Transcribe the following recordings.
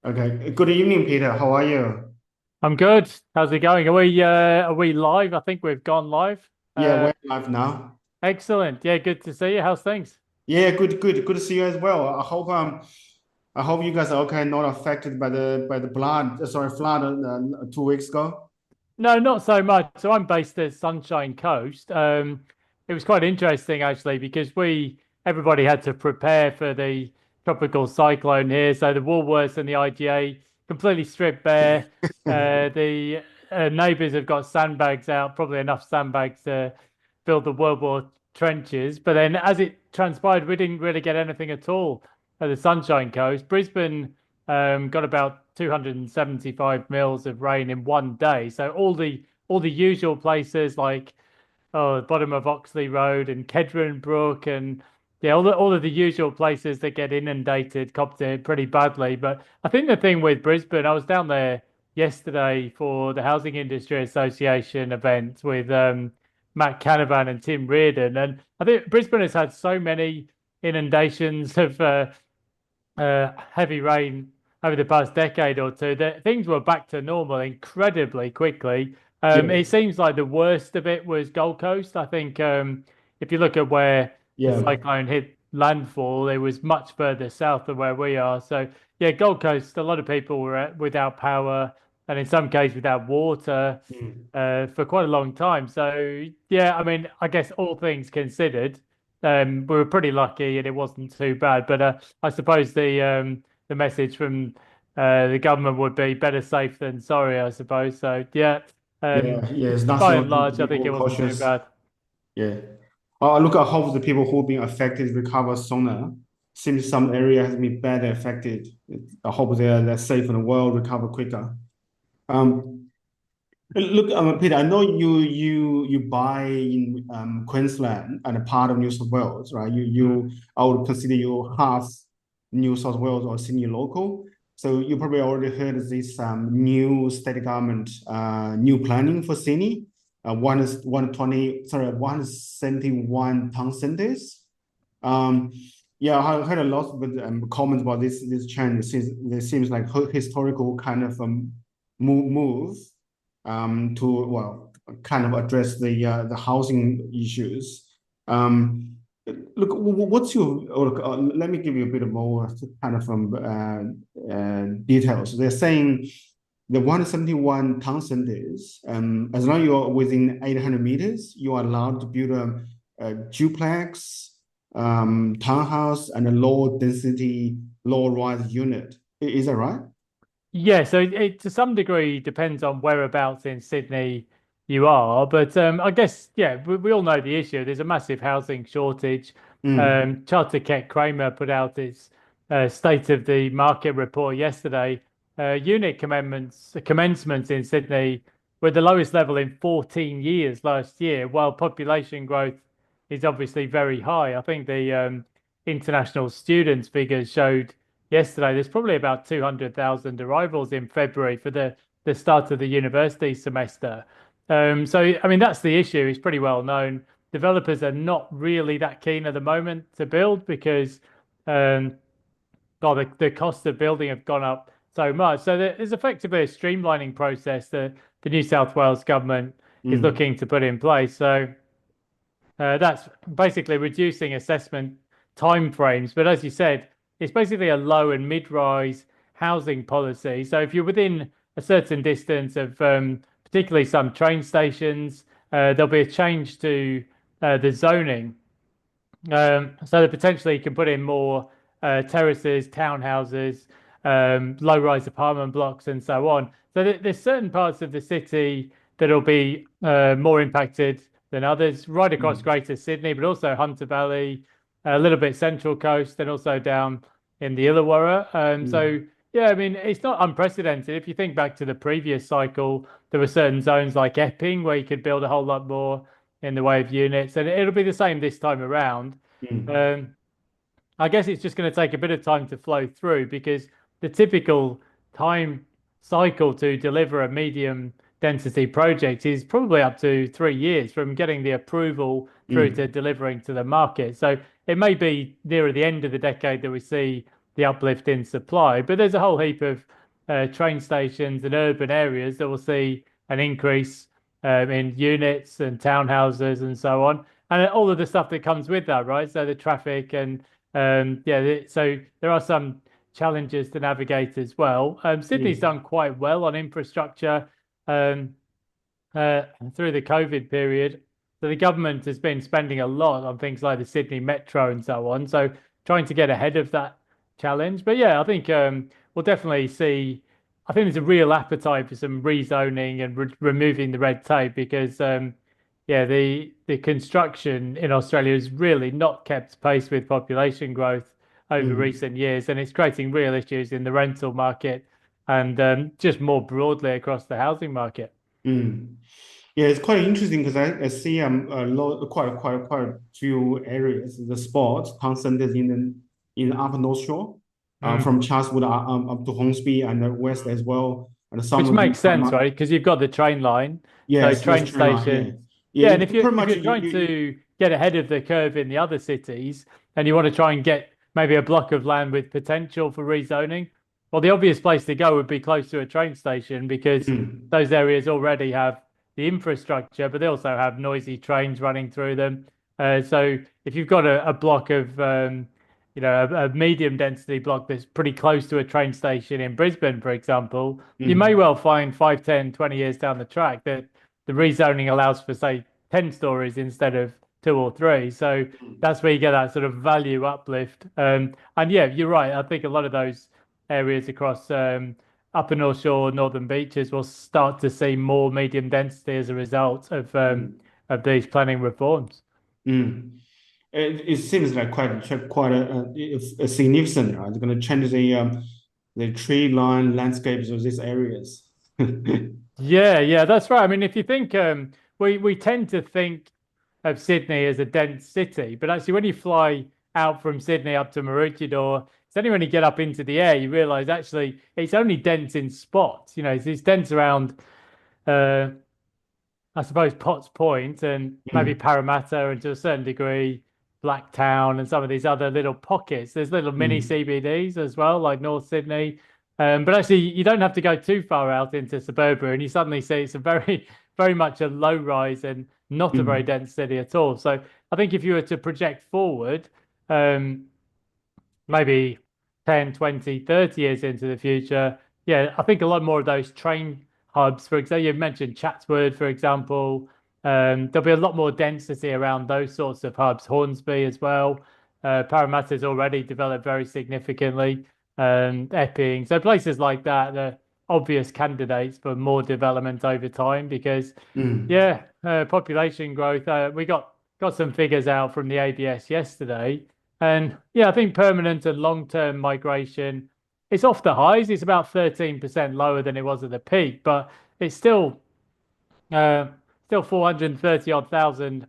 Okay. Good evening, Peter. How are you? I'm good. How's it going? Are we live? I think we've gone live. Yeah, Uh we're live now. Excellent. Yeah, good to see you. How's things? Yeah, good to see you as well. I hope you guys are okay, not affected by the flood 2 weeks ago. No, not so much. So I'm based at Sunshine Coast. It was quite interesting actually because we everybody had to prepare for the tropical cyclone here. So the Woolworths and the IGA completely stripped bare. The neighbours have got sandbags out, probably enough sandbags to build the World War trenches. But then, as it transpired, we didn't really get anything at all at the Sunshine Coast. Brisbane got about 275 mils of rain in one day. So all the usual places like the bottom of Oxley Road and Kedron Brook and yeah, all of the usual places that get inundated copped it pretty badly. But I think the thing with Brisbane, I was down there yesterday for the Housing Industry Association event with Matt Canavan and Tim Reardon, and I think Brisbane has had so many inundations of heavy rain over the past decade or two that things were back to normal incredibly quickly. Yeah, It seems like the worst of it was Gold Coast. I think if you look at where the yeah, cyclone hit landfall, it was much further south than where we are. So yeah, Gold Coast, a lot of people were without power and in some cases without water mm, for quite a long time. So yeah, I mean, I guess all things considered, we were pretty lucky and it wasn't too bad. But I suppose the message from the government would be better safe than sorry, I suppose. So yeah, yeah. It's nothing by wrong and to large, be I think more it wasn't too cautious. bad. Yeah. Look, I hope the people who've been affected recover sooner. Seems some area has been badly affected. I hope they're safe and well, recover quicker. Um, Look, Peter, I know you buy in Queensland and a part of New South Wales, right? Mm. I would consider you half New South Wales or Sydney local. So you probably already heard of this new state government new planning for Sydney. One is 120, sorry, 171 town centers. Um, yeah, I heard a lot of comments about this change. It seems like historical kind of move to kind of address the housing issues. Um, Look, what's your let me give you a bit of more kind of details. They're saying the 171 town centers, as long as you're within 800 meters, you are allowed to build a duplex, townhouse, and a low density, low rise unit. Is that right? Yeah, so it to some degree depends on whereabouts in Sydney you are, but I guess yeah, we all know the issue. There's a massive housing shortage. Mm, Charter Keck Kramer put out its state of the market report yesterday. Unit commencements in Sydney were the lowest level in 14 years last year, while population growth is obviously very high. I think the international students figures showed yesterday, there's probably about 200,000 arrivals in February for the start of the university semester. So, I mean, that's the issue. It's pretty well known. Developers are not really that keen at the moment to build because, um, God, the cost of building have gone up so much. So there's effectively a streamlining process that the New South Wales government is mm, looking to put in place. So that's basically reducing assessment timeframes. But as you said, it's basically a low and mid-rise housing policy. So if you're within a certain distance of particularly some train stations, there'll be a change to the zoning so that potentially you can put in more terraces, townhouses, low-rise apartment blocks, and so on. So there's certain parts of the city that'll be more impacted than others, right across mm, Greater Sydney, but also Hunter Valley, a little bit Central Coast, and also down in the Illawarra. So mm, yeah, I mean it's not unprecedented. If you think back to the previous cycle, there were certain zones like Epping where you could build a whole lot more in the way of units, and it'll be the same this time around. mm, Um, I guess it's just going to take a bit of time to flow through because the typical time cycle to deliver a medium density project is probably up to 3 years from getting the approval through to mm, delivering to the market. So it may be nearer the end of the decade that we see the uplift in supply. But there's a whole heap of train stations and urban areas that will see an increase in units and townhouses and so on, and all of the stuff that comes with that, right? So the traffic and so there are some challenges to navigate as well. Sydney's Mm, done quite well on infrastructure um, through the COVID period. So the government has been spending a lot on things like the Sydney Metro and so on. So trying to get ahead of that challenge. But yeah, I think we'll definitely see. I think there's a real appetite for some rezoning and removing the red tape because yeah, the construction in Australia has really not kept pace with population growth over mm, recent years, and it's creating real issues in the rental market and just more broadly across the housing market. mm. Yeah, it's quite interesting because I see a lot, quite a few areas. The sports concentrated in the upper North Shore, Mm. from Chatswood up to Hornsby and the west as well, and some Which of the makes sense, right? Because you've got the train line, so yes, train yes, train line, yeah, station. yeah. Yeah, and if It, you pretty if much you're trying to get ahead of the curve in the other cities and you want to try and get maybe a block of land with potential for rezoning, well, the obvious place to go would be close to a train station because mm, those areas already have the infrastructure, but they also have noisy trains running through them. So if you've got a block of a medium density block that's pretty close to a train station in Brisbane, for example, you may mm, well find 5, 10, 20 years down the track that the rezoning allows for, say, 10 stories instead of two or three. So mm, that's where you get that sort of value uplift. And yeah, you're right. I think a lot of those areas across Upper North Shore, Northern Beaches will start to see more medium density as a result mm, of these planning reforms. mm. It seems like quite a significant, right? It's going to change the tree line landscapes of these areas. Yeah, yeah, that's right. I mean, if you think we tend to think of Sydney as a dense city, but actually when you fly out from Sydney up to Maroochydore, it's only when you get up into the air you realise actually it's only dense in spots. You know, it's dense around uh, I suppose Potts Point and maybe Mm, Parramatta and to a certain degree Blacktown and some of these other little pockets. There's little mini mm, CBDs as well, like North Sydney. But actually, you don't have to go too far out into suburbia, and you suddenly see it's a very, very much a low rise and not a very mm, dense city at all. So I think if you were to project forward, um, maybe 10, 20, 30 years into the future, yeah, I think a lot more of those train hubs, for example, you mentioned Chatswood, for example, there'll be a lot more density around those sorts of hubs, Hornsby as well. Parramatta's already developed very significantly, Epping. So places like that are obvious candidates for more development over time because, mm, yeah, population growth. We got some figures out from the ABS yesterday, and yeah, I think permanent and long-term migration, it's off the highs. It's about 13% lower than it was at the peak, but it's uh, still 430 odd thousand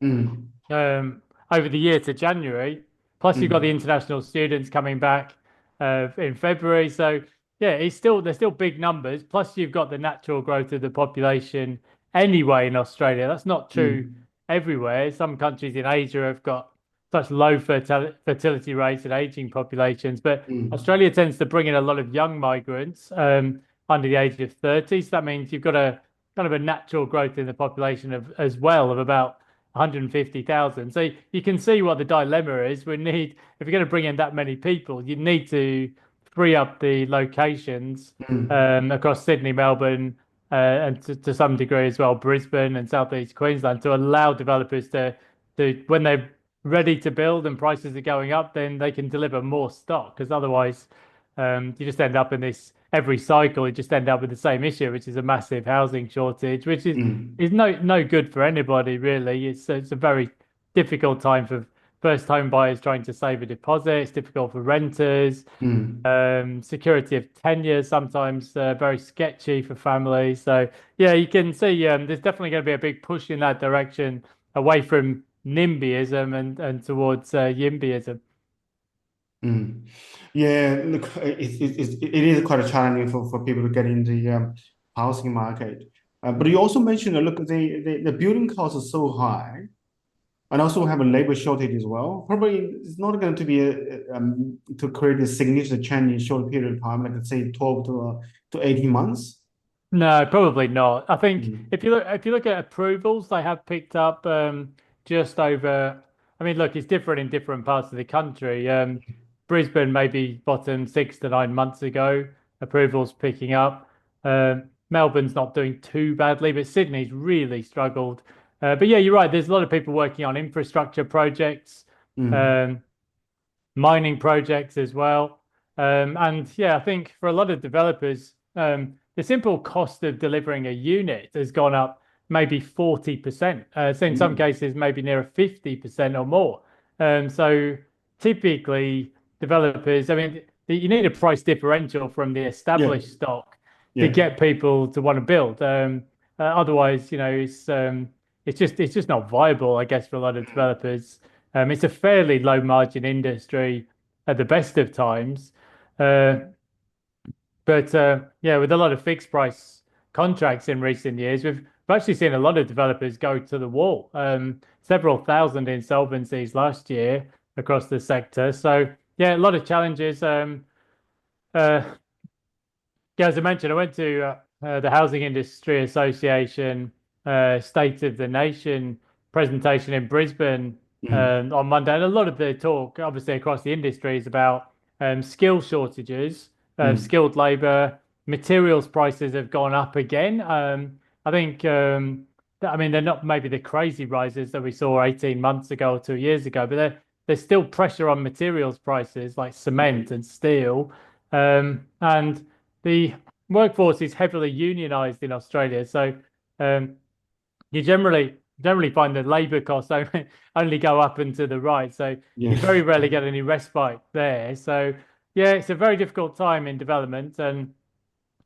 mm, um, over the year to January. Plus, you've got the mm, international students coming back in February. So yeah, they're still big numbers. Plus, you've got the natural growth of the population anyway in Australia. That's not true mm, everywhere. Some countries in Asia have got such low fertility rates and aging populations, but mm, Australia tends to bring in a lot of young migrants under the age of 30. So that means you've got a kind of a natural growth in the population of as well of about 150,000. So you can see what the dilemma is. If you're going to bring in that many people, you need to free up the locations mm, across Sydney, Melbourne, and to some degree as well, Brisbane and Southeast Queensland to allow developers to when they're ready to build and prices are going up, then they can deliver more stock. Because otherwise, you just end up in this every cycle. You just end up with the same issue, which is a massive housing shortage, which mm, is no good for anybody really. It's a very difficult time for first home buyers trying to save a deposit. It's difficult for renters. mm. Security of tenure sometimes very sketchy for families. So yeah, you can see there's definitely going to be a big push in that direction away from NIMBYism and towards YIMBYism. Mm. Yeah, look, it is quite a challenging for people to get in the housing market. But you also mentioned, look, the building costs are so high. And also we have a labor shortage as well. Probably it's not going to be to create a significant change in short period of time, like let's say 12 to 18 months. No, probably not. I think Mm. if you look at approvals, they have picked up just over. I mean, look, it's different in different parts of the country. Brisbane maybe bottomed 6 to 9 months ago. Approvals picking up. Melbourne's not doing too badly, but Sydney's really struggled. But yeah, you're right. There's a lot of people working on infrastructure projects. Mm. Um, Mining projects as well. And yeah, I think for a lot of developers, the simple cost of delivering a unit has gone up maybe 40%. So in some Mm. cases, maybe near 50% or more. So typically, developers, I mean, you need a price differential from the Yeah, established stock to yeah, get people to want to build. Otherwise, it's just not viable, I guess, for a lot of developers. It's a fairly low margin industry at the best of times. Uh, but yeah, with a lot of fixed price contracts in recent years, we've actually seen a lot of developers go to the wall. Several thousand insolvencies last year across the sector. So yeah, a lot of challenges. Uh, yeah, as I mentioned, I went to the Housing Industry Association State of the Nation presentation in Brisbane mm. on Monday, and a lot of the talk, obviously across the industry, is about skill shortages, Mm. skilled labour, materials prices have gone up again. I think, I mean, they're not maybe the crazy rises that we saw 18 months ago or 2 years ago, but there's still pressure on materials prices like cement and steel. And the workforce is heavily unionized in Australia, so um, you generally find that labour costs only go up and to the right. So Yeah, you very rarely get any respite there. So yeah, it's a very difficult time in development, and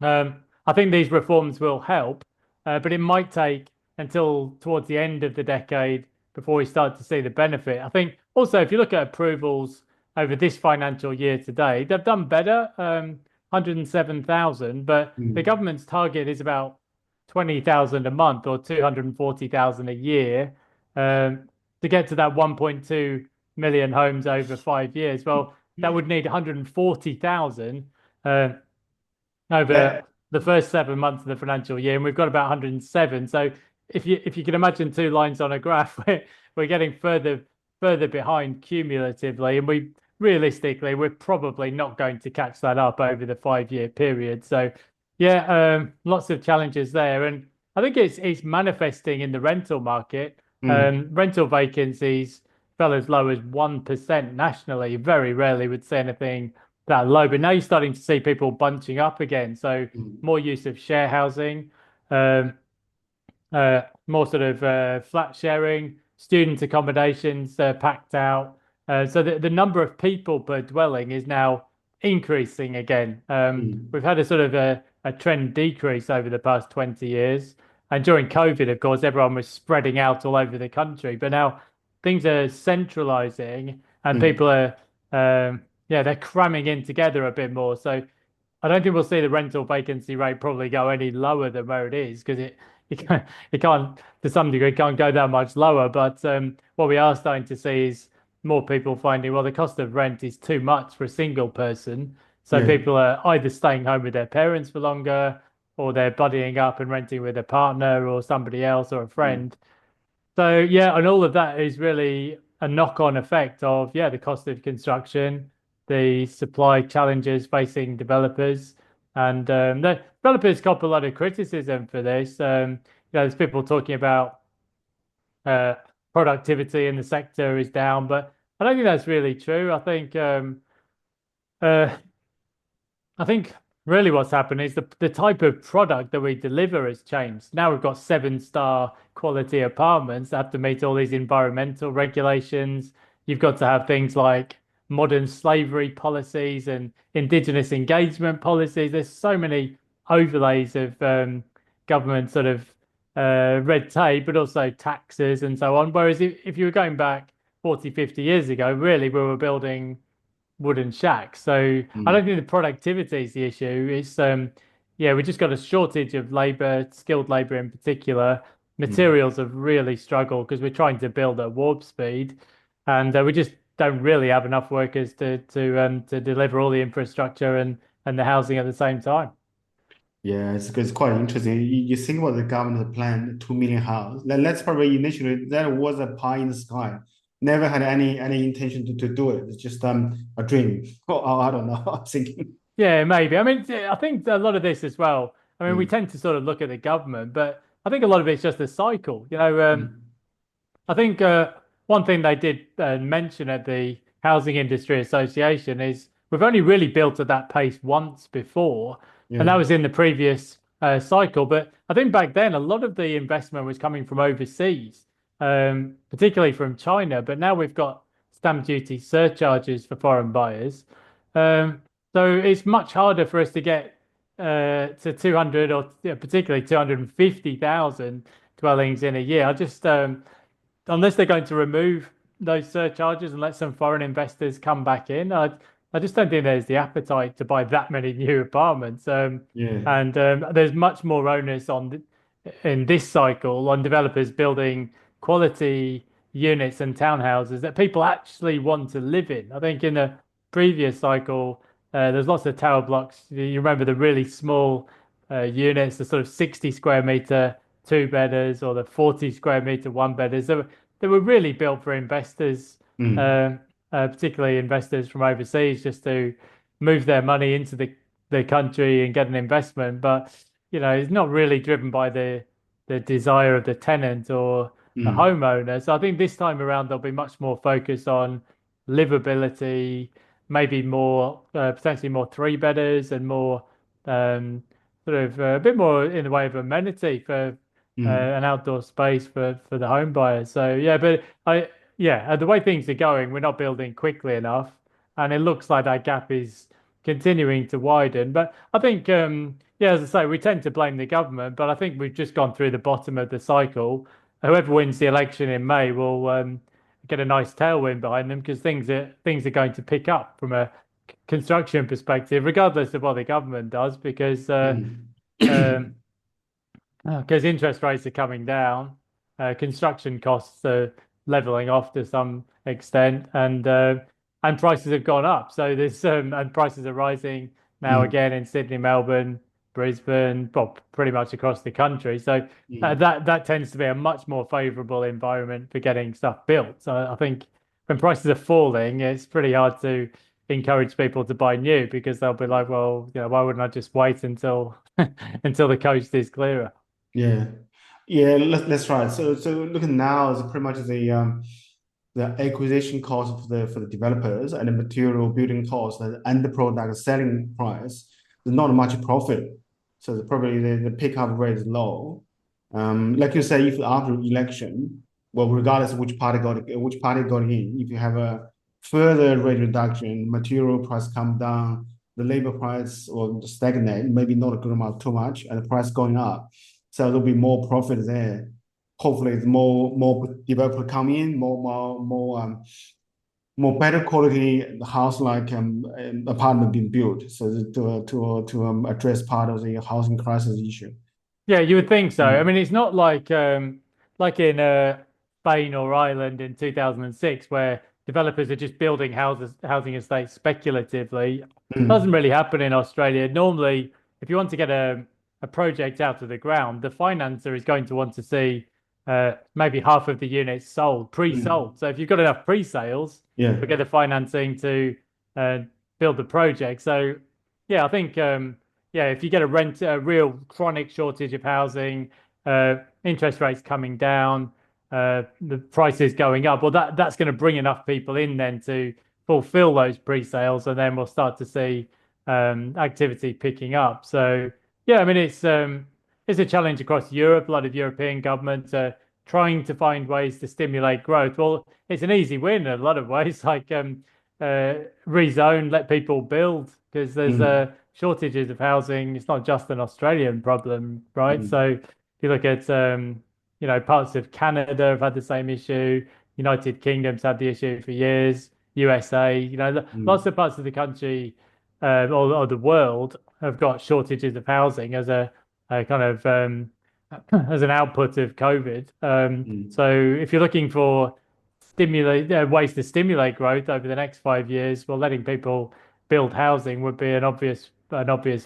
I think these reforms will help, but it might take until towards the end of the decade before we start to see the benefit. I think also if you look at approvals over this financial year today, they've done better, 107,000, but the mm. government's target is about 20,000 a month or 240,000 a year to get to that 1.2 million homes over 5 years. Well, that would need 140,000 over Yeah, the first 7 months of the financial year, and we've got about 107. So if you can imagine two lines on a graph, we're getting further behind cumulatively, and we realistically we're probably not going to catch that up over the 5 year period. So yeah, lots of challenges there, and I think it's manifesting in the rental market. mm. Rental vacancies fell as low as 1% nationally. Very rarely would see anything that low. But now you're starting to see people bunching up again. So Mm. more use of share housing, um, more sort of flat sharing, student accommodations packed out. So the number of people per dwelling is now increasing again. Mm. We've had a sort of a trend decrease over the past 20 years. And during COVID, of course, everyone was spreading out all over the country. But now things are centralizing and Mm. people are, yeah, they're cramming in together a bit more. So I don't think we'll see the rental vacancy rate probably go any lower than where it is because it can't to some degree can't go that much lower. But what we are starting to see is more people finding well the cost of rent is too much for a single person, so Yeah. people are either staying home with their parents for longer or they're buddying up and renting with a partner or somebody else or a Mm. friend. So yeah, and all of that is really a knock-on effect of yeah, the cost of construction, the supply challenges facing developers, and the developers cop a lot of criticism for this. There's people talking about uh, productivity in the sector is down, but I don't think that's really true. Uh, I think really what's happened is the type of product that we deliver has changed. Now we've got 7-star quality apartments that have to meet all these environmental regulations. You've got to have things like modern slavery policies and indigenous engagement policies. There's so many overlays of government sort of red tape, but also taxes and so on. Whereas if you were going back 40, 50 years ago, really we were building wooden shack. So I don't Mm. think the productivity is the issue. It's yeah, we just got a shortage of labor, skilled labor in particular. Mm. materials have really struggled because we're trying to build at warp speed, and we just don't really have enough workers to deliver all the infrastructure and the housing at the same time. Yeah, it's quite interesting. You think about the government plan, 2 million house. Let's probably initially that was a pie in the sky. Never had any intention to do it. It's just a dream. Oh, I don't know. I'm thinking. Yeah, maybe. I mean, I think a lot of this as well. I mean, we Mm, tend to sort of look at the government, but I think a lot of it's just a cycle. mm, I think one thing they did mention at the Housing Industry Association is we've only really built at that pace once before, and yeah. that was in the previous cycle. But I think back then a lot of the investment was coming from overseas, particularly from China. But now we've got stamp duty surcharges for foreign buyers. Um, so it's much harder for us to get to 200 or particularly 250,000 dwellings in a year. I just unless they're going to remove those surcharges and let some foreign investors come back in, I just don't think there's the appetite to buy that many new apartments. Yeah. And there's much more onus on in this cycle on developers building quality units and townhouses that people actually want to live in. I think in the previous cycle, there's lots of tower blocks. You remember the really small units, the sort of 60 square meter two bedders or the 40 square meter one bedders. They were really built for investors, Mm, uh, particularly investors from overseas, just to move their money into the country and get an investment. But it's not really driven by the desire of the tenant or the mm, homeowner. So I think this time around they'll be much more focused on livability, maybe more potentially more three bedders and more um, sort of a bit more in the way of amenity for mm. an outdoor space for the home buyer. So yeah, but the way things are going, we're not building quickly enough, and it looks like that gap is continuing to widen. But I think yeah, as I say, we tend to blame the government, but I think we've just gone through the bottom of the cycle. Whoever wins the election in May will get a nice tailwind behind them because things are going to pick up from a construction perspective, regardless of what the government does, Mm. um, because interest rates are coming down, construction costs are leveling off to some extent, and prices have gone up. So there's and prices are rising now Mm. again in Sydney, Melbourne, Brisbane, well, pretty much across the country. So Mm. that tends to be a much more favourable environment for getting stuff built. So I think when prices are falling, it's pretty hard to encourage people to buy new because they'll be like, well, why wouldn't I just wait until until the coast is clearer? Yeah. Yeah, that's right. So looking now is pretty much the acquisition cost for the developers and the material building cost and the product selling price. There's not much profit. So probably the pickup rate is low. Like you say, if after election, well, regardless of which party got in, if you have a further rate reduction, material price come down, the labor price will stagnate, maybe not a good amount too much, and the price going up. So there'll be more profit there. Hopefully, it's more developer come in, more better quality house like apartment being built, so to address part of the housing crisis issue. Yeah, you would think so. I Mm, mean, it's not like in Spain or Ireland in 2006 where developers are just building housing estates speculatively. Doesn't mm, really happen in Australia. Normally, if you want to get a project out of the ground, the financer is going to want to see maybe half of the units sold, mm. pre-sold. So if you've got enough pre-sales, Yeah. you'll get the financing to uh, build the project. So yeah, I think yeah, if you get a real chronic shortage of housing, interest rates coming down, the prices going up, well, that's going to bring enough people in then to fulfill those pre-sales, and then we'll start to see activity picking up. So yeah, I mean it's a challenge across Europe. A lot of European governments are trying to find ways to stimulate growth. Well, it's an easy win in a lot of ways, like rezone, let people build because there's Mm, shortages of housing. It's not just an Australian problem, right? mm, So if you look at parts of Canada have had the same issue. United Kingdom's had the issue for years. USA, lots mm, of parts of the country or the world have got shortages of housing as a kind of as an output of COVID. Mm. So if you're looking for stimulate ways to stimulate growth over the next 5 years, well, letting people build housing would be an obvious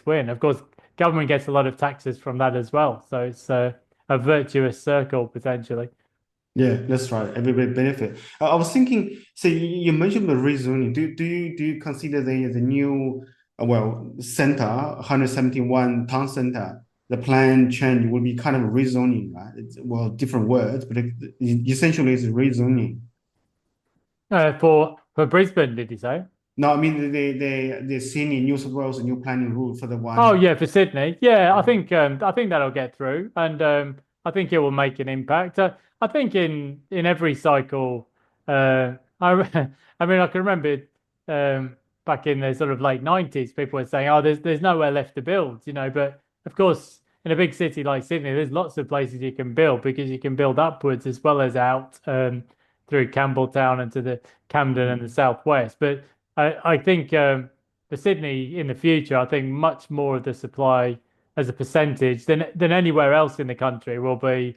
win. Of course, government gets a lot of taxes from that as well, so it's a virtuous circle potentially. Yeah, that's right. Everybody benefit. I was thinking, so you mentioned the rezoning. Do you consider the new well center 171 town center the plan change will be kind of rezoning, right? It's well different words, but essentially it's rezoning. For Brisbane, did you say? No, I mean the Sydney New South Wales new planning rule for the Oh one. yeah, for Sydney. Yeah, I think that'll get through, and I think it will make an impact. I think in every cycle, I mean, I can remember back in the sort of late 90s, people were saying, "Oh, there's nowhere left to build," But of course, in a big city like Sydney, there's lots of places you can build because you can build upwards as well as out through Campbelltown and to the Camden and the Mm, southwest. But I think. For Sydney in the future, I think much more of the supply as a percentage than anywhere else in the country will be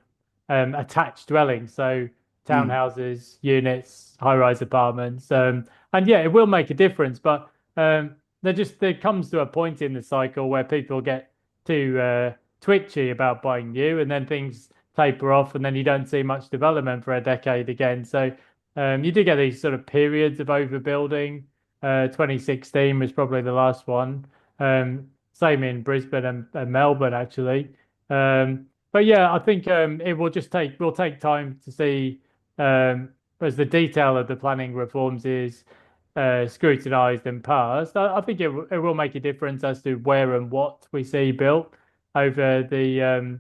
attached dwellings, so mm, townhouses, units, high-rise apartments, and yeah, it will make a difference. But there comes to a point in the cycle where people get too twitchy about buying new, and then things taper off, and then you don't see much development for a decade again. So you do get these sort of periods of overbuilding. 2016 was probably the last one. Same in Brisbane and Melbourne, actually. But yeah, I think it will take time to see as the detail of the planning reforms is scrutinised and passed. I think it will make a difference as to where and what we see built over the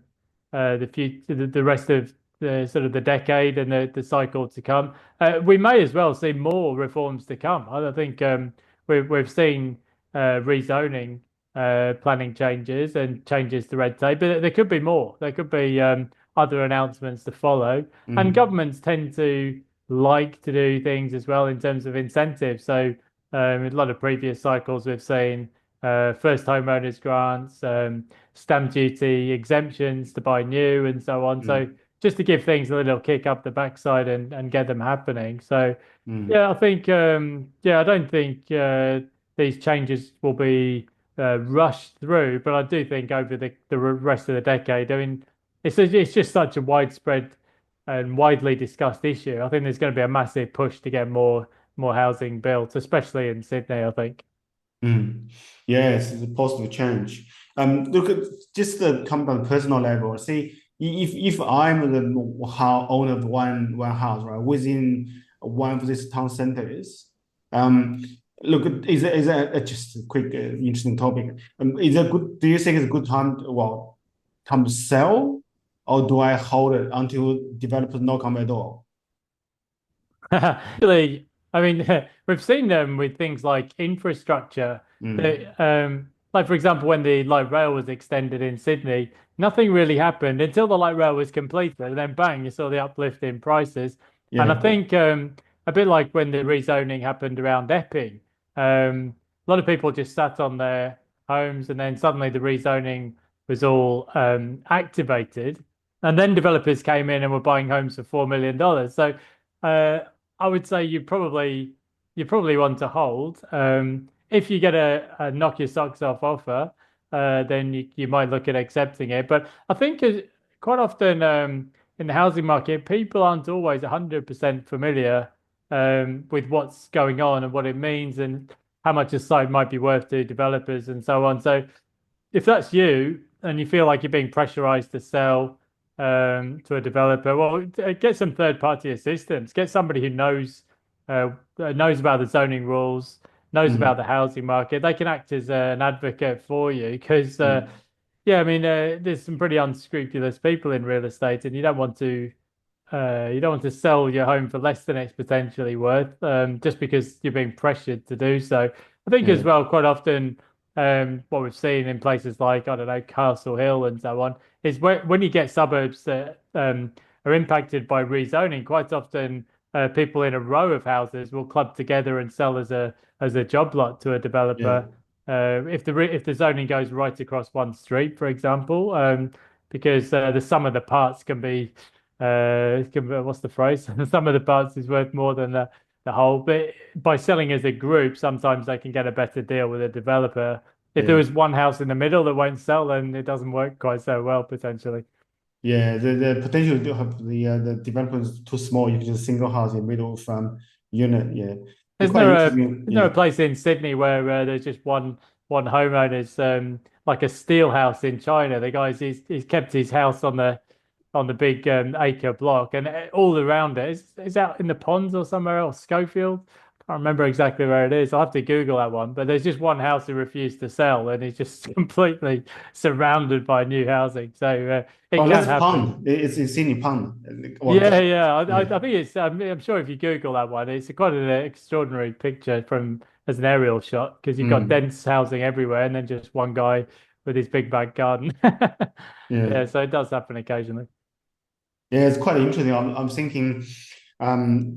rest of the sort of the decade and the cycle to come. We may as well see more reforms to come. I think we've seen rezoning, planning changes and changes to red tape, but there could be more. There could be other announcements to follow. And mm, governments tend to like to do things as well in terms of incentives. So in a lot of previous cycles, we've seen first homeowners grants, stamp duty exemptions to buy new, and so on. So mm, just to give things a little kick up the backside and get them happening. So mm, yeah, I think I don't think these changes will be rushed through, but I do think over the rest of the decade, I mean, it's just such a widespread and widely discussed issue. I think there's going to be a massive push to get more housing built, especially in Sydney, I think. mm. Yes, it's a positive change. Look at just the come on personal level. See, if I'm the owner of one house, right, within one of these town centers, um, look, is a just a quick interesting topic. Is it good? Do you think it's a good time? Time to sell, or do I hold it until developers no come at all? Really, I mean, we've seen them with things like infrastructure. Mm. Like for example, when the light rail was extended in Sydney, nothing really happened until the light rail was completed, and then bang, you saw the uplift in prices. And I Yeah. think a bit like when the rezoning happened around Epping, a lot of people just sat on their homes, and then suddenly the rezoning was all activated, and then developers came in and were buying homes for $4 million. So. Uh, I would say you probably want to hold. If you get a knock your socks off offer, then you might look at accepting it. But I think quite often in the housing market, people aren't always 100% familiar with what's going on and what it means and how much a site might be worth to developers and so on. So if that's you and you feel like you're being pressurized to sell to a developer, well, get some third-party assistance. Get somebody who knows about the zoning rules, knows about the Mm, housing market. They can act as an advocate for you because, mm, yeah, I mean, there's some pretty unscrupulous people in real estate, and you don't want to sell your home for less than it's potentially worth, just because you're being pressured to do so. I think as yeah. well, quite often, what we've seen in places like, I don't know, Castle Hill and so on, is when you get suburbs that are impacted by rezoning, quite often people in a row of houses will club together and sell as a job lot to a Yeah. developer. If the zoning goes right across one street, for example, because the sum of the parts what's the phrase? The sum of the parts is worth more than the whole. But by selling as a group, sometimes they can get a better deal with a developer. If there Yeah. was one house in the middle that won't sell, then it doesn't work quite so well potentially. Yeah, the potential to have the development is too small. You can just single house in the middle of unit. Yeah, it's Isn't quite there a interesting. isn't there a Yeah, place in Sydney where there's just one homeowner's like a steel house in China? The guy's he's kept his house on the big acre block, and all around it is out in the ponds or somewhere else. Schofield, can't remember exactly where it is. I'll have to Google that one. But there's just one house he refused to sell, and he's just completely surrounded by new housing. So it oh, can that's happen. Pond. It's in Sydney Pond. Well, Yeah, yeah. I yeah. I think it's. I'm sure if you Google that one, it's quite an extraordinary picture from as an aerial shot because you've got Mm, dense housing everywhere, and then just one guy with his big back garden. yeah. Yeah, so it does happen occasionally. Yeah, it's quite interesting. I'm thinking,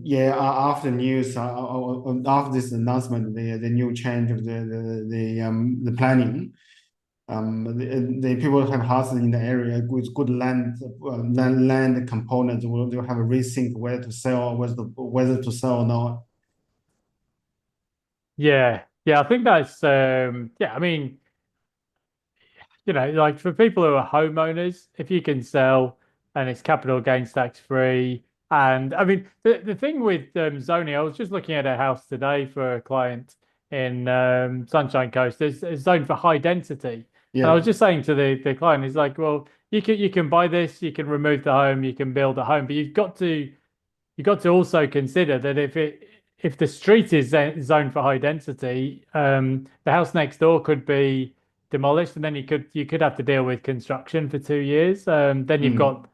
yeah, after news, after this announcement, the new change of the planning, the people have houses in the area with good land components will they'll have a rethink whether to sell, whether to sell or not. Yeah, yeah. I think that's. Yeah, I mean, like for people who are homeowners, if you can sell and it's capital gains tax free. And I mean, the thing with zoning, I was just looking at a house today for a client in Sunshine Coast. There's a zone for high density. And I Yeah. was just saying to the client, he's like, well, you can buy this, you can remove the home, you can build a home, but you've got to also consider that if the street is zoned for high density, the house next door could be demolished, and then you could have to deal with construction for 2 years. Then you've Mm, got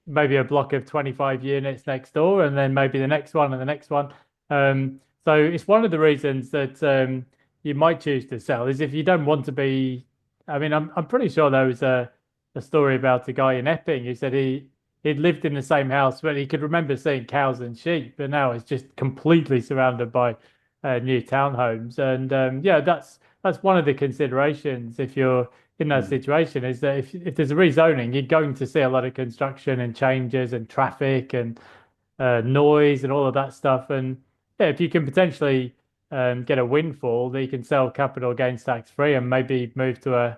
maybe a block of 25 units next door, and then maybe the next one and the next one. So it's one of the reasons that you might choose to sell is if you don't want to be. I mean, I'm pretty sure there was a story about a guy in Epping who said he'd lived in the same house, but he could remember seeing cows and sheep, but now it's just completely surrounded by new townhomes. And yeah, that's one of the considerations if you're in that mm, situation is that if there's a rezoning, you're going to see a lot of construction and changes and traffic and noise and all of that stuff. And yeah, if you can potentially get a windfall that you can sell capital gains tax free and maybe move to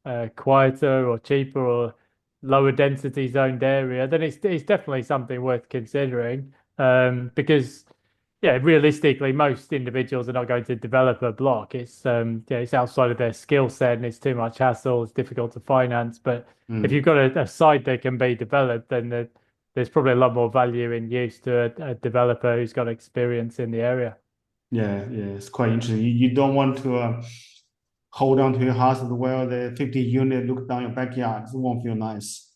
a quieter or cheaper or lower density zoned area, then it's definitely something worth considering. Because yeah, realistically, most individuals are not going to develop a block. Yeah, it's outside of their skill set and it's too much hassle. It's difficult to finance. But if you've mm. got a site that can be developed, then there's probably a lot more value in use to a developer who's got experience in the area. Yeah, yeah, it's quite interesting. You don't want to hold on to your house as well. The 50 unit look down your backyard. It won't feel nice.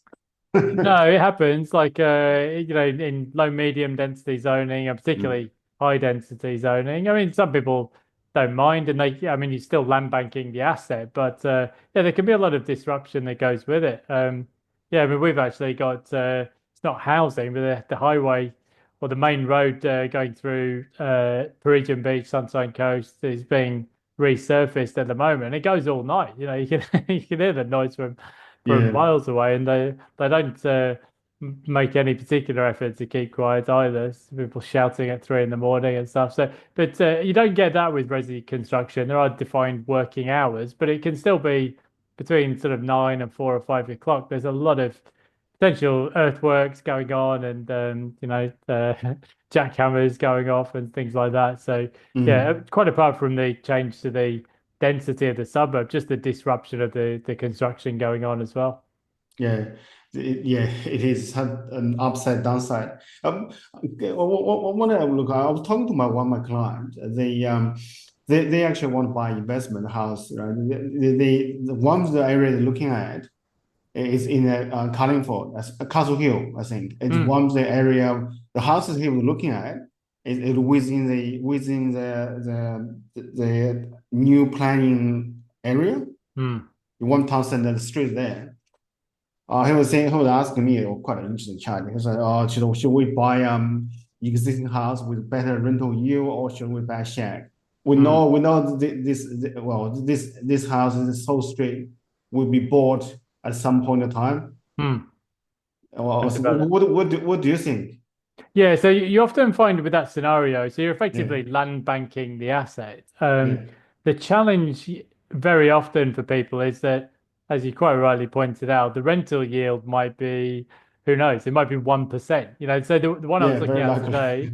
No, it happens like in low medium density zoning and Mm, particularly high density zoning. I mean, some people don't mind and I mean, you're still land banking the asset, but yeah, there can be a lot of disruption that goes with it. Yeah, I mean, we've actually got it's not housing, but the highway or the main road going through Parisian Beach, Sunshine Coast is being resurfaced at the moment. It goes all night. You can you can hear the noise from yeah. miles away, and they don't make any particular effort to keep quiet either. People shouting at 3 in the morning and stuff. So, but you don't get that with resi construction. There are defined working hours, but it can still be between sort of 9 and 4 or 5 o'clock. There's a lot of potential earthworks going on, and jackhammers going off and things like that. So, yeah, Mm. quite apart from the change to the density of the suburb, just the disruption of the construction going on as well. Yeah, yeah, it is had an upside downside. Okay, what I look, I was talking to one of my client. They actually want to buy investment house. Right? The one of the area they're looking at is in Carlingford, Castle Hill, I think. It's Mm, one of the area. The houses he was looking at is within the new planning area. mm, In one town center, the street there. He was asking me quite an interesting chat. He said, "Oh, should we buy existing house with better rental yield, or should we buy shack? mm. We know this house is so straight will be bought at some point in time. Hmm. Or And so develop. what do you think? Yeah, so you often find with that scenario, so you're Yeah, effectively land banking the asset. yeah, The challenge very often for people is that, as you quite rightly pointed out, the rental yield might be, who knows, it might be 1%. So the one I was yeah, looking very at likely. today,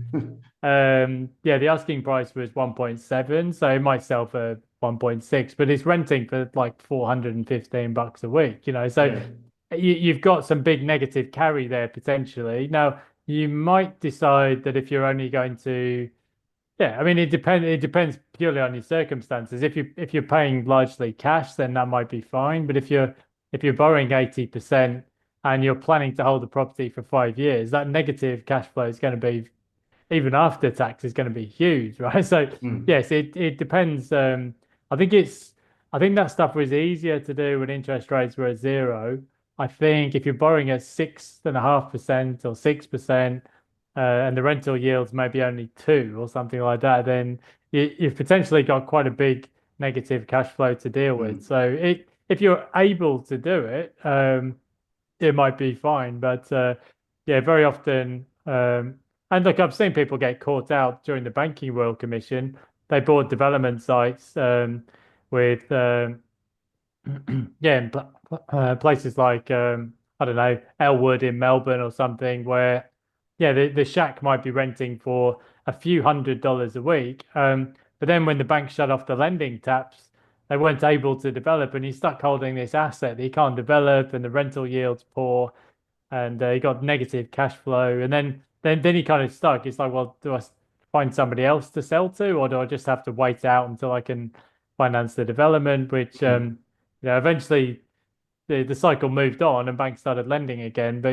yeah, the asking price was 1.7, so it might sell for 1.6, but it's renting for like $415 a week, so Yeah. you've got some big negative carry there potentially. Now, you might decide that if you're only going to, yeah, I mean it depends purely on your circumstances. If you're paying largely cash, then that might be fine. But if you're borrowing 80% and you're planning to hold the property for 5 years, that negative cash flow is going to be, even after tax, is going to be huge, right? So Mm, yes, it depends. I think it's I think that stuff was easier to do when interest rates were at zero. I think if you're borrowing at 6.5% or 6%, and the rental yields maybe only two or something like that, then you've potentially got quite a big negative cash flow to deal with. mm, So if you're able to do it, it might be fine. But yeah, very often, and look, I've seen people get caught out during the Banking Royal Commission. They bought development sites with yeah, in places like I don't know, Elwood in Melbourne or something, where yeah, the shack might be renting for a few $100s a week. But then when the bank shut off the lending taps, they weren't able to develop, and he's stuck holding this asset that he can't develop, and the rental yield's poor, and he got negative cash flow, and then he kind of stuck. It's like, well, do I find somebody else to sell to, or do I just have to wait out until I can finance the development? Which mm, eventually the cycle moved on and banks started lending again. But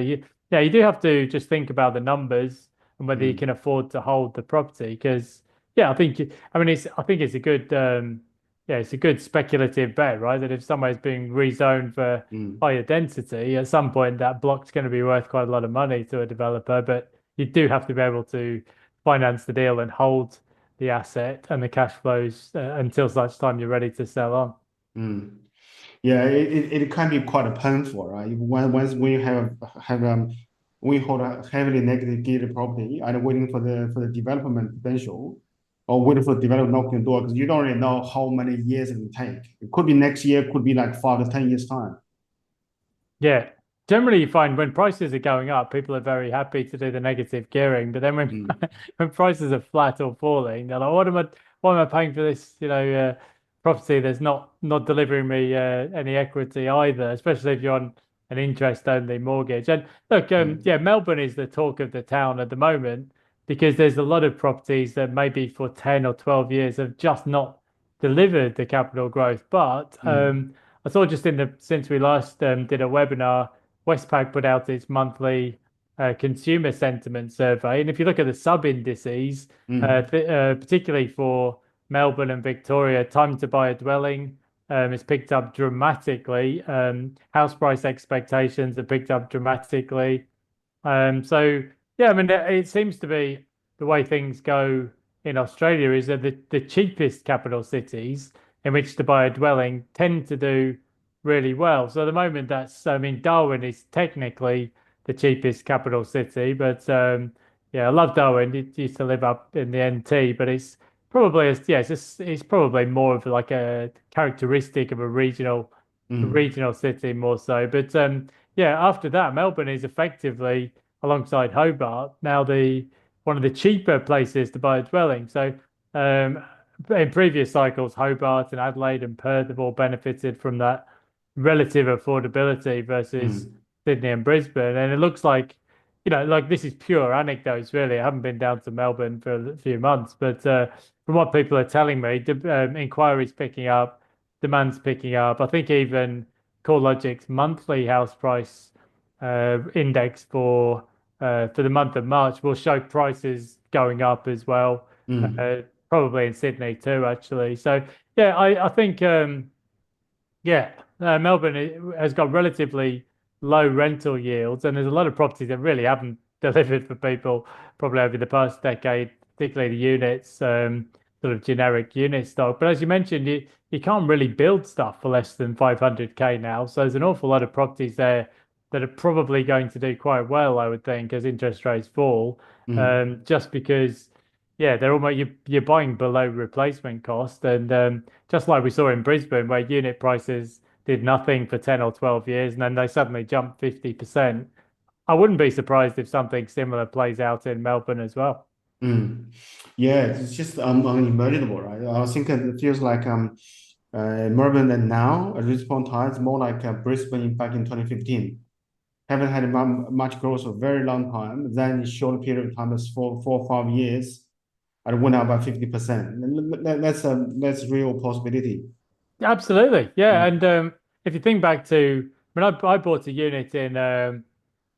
yeah, you do have to just think about the numbers and whether you mm, can afford to hold the property. Because yeah, I mean, I think it's a good, yeah, it's a good speculative bet, right? That if somewhere's being rezoned for mm, higher density, at some point that block's going to be worth quite a lot of money to a developer. But you do have to be able to finance the deal and hold the asset and the cash flows until such time you're ready to sell on. mm. Yeah, it can be quite painful, right? Once we have we hold a heavily negative geared property and waiting for the development potential, or waiting for the developer knocking the door, because you don't really know how many years it will take. It could be next year, could be like 5 to 10 years time. Yeah. Generally, you find when prices are going up, people are very happy to do the negative gearing. But then when Mm, when prices are flat or falling, they're like, why am I paying for this, property that's not delivering me any equity either, especially if you're on an interest-only mortgage. And look, mm, yeah, Melbourne is the talk of the town at the moment because there's a lot of properties that maybe for 10 or 12 years have just not delivered the capital growth. But mm, I saw just since we last did a webinar, Westpac put out its monthly consumer sentiment survey, and if you look at the sub indices, mm, particularly for Melbourne and Victoria, time to buy a dwelling has picked up dramatically. House price expectations have picked up dramatically. So yeah, I mean, it seems to be the way things go in Australia is that the cheapest capital cities in which to buy a dwelling tend to do really well. So at the moment, I mean, Darwin is technically the cheapest capital city, but yeah, I love Darwin. It used to live up in the NT, but yeah, it's probably more of like a characteristic of a mm, regional city more so. But yeah, after that, Melbourne is effectively alongside Hobart now the one of the cheaper places to buy a dwelling. So um, in previous cycles, Hobart and Adelaide and Perth have all benefited from that relative affordability versus mm, Sydney and Brisbane. And it looks like, like this is pure anecdotes, really. I haven't been down to Melbourne for a few months, but from what people are telling me, inquiries picking up, demand's picking up. I think even CoreLogic's monthly house price index for the month of March will show prices going up as well, mm, probably in Sydney too, actually. So yeah, I think yeah, Melbourne has got relatively low rental yields, and there's a lot of properties that really haven't delivered for people probably over the past decade, particularly the units, sort of generic unit stock. But as you mentioned, you can't really build stuff for less than 500K now. So there's an awful lot of properties there that are probably going to do quite well, I would think, as interest rates fall, Mm, just because, yeah, they're almost you're buying below replacement cost, and just like we saw in Brisbane, where unit prices did nothing for 10 or 12 years, and then they suddenly jumped 50%. I wouldn't be surprised if something similar plays out in Melbourne as well. mm. Yeah, it's just unimaginable, right? I was thinking it feels like Melbourne and now at this point in time, it's more like Brisbane back in 2015. Haven't had much growth for a very long time. Then a short period of time, it's 4 or 5 years, and went up by 50%. That's real possibility. Absolutely, yeah. Mm, And if you think back to when I bought a unit in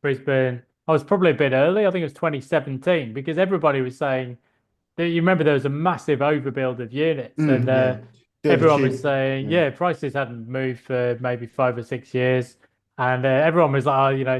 Brisbane, I was probably a bit early. I think it was 2017 because everybody was saying you remember there was a massive overbuild of units, and yeah, dirt everyone was cheap. saying, Yeah. yeah, prices hadn't moved for maybe 5 or 6 years, and everyone was like, oh,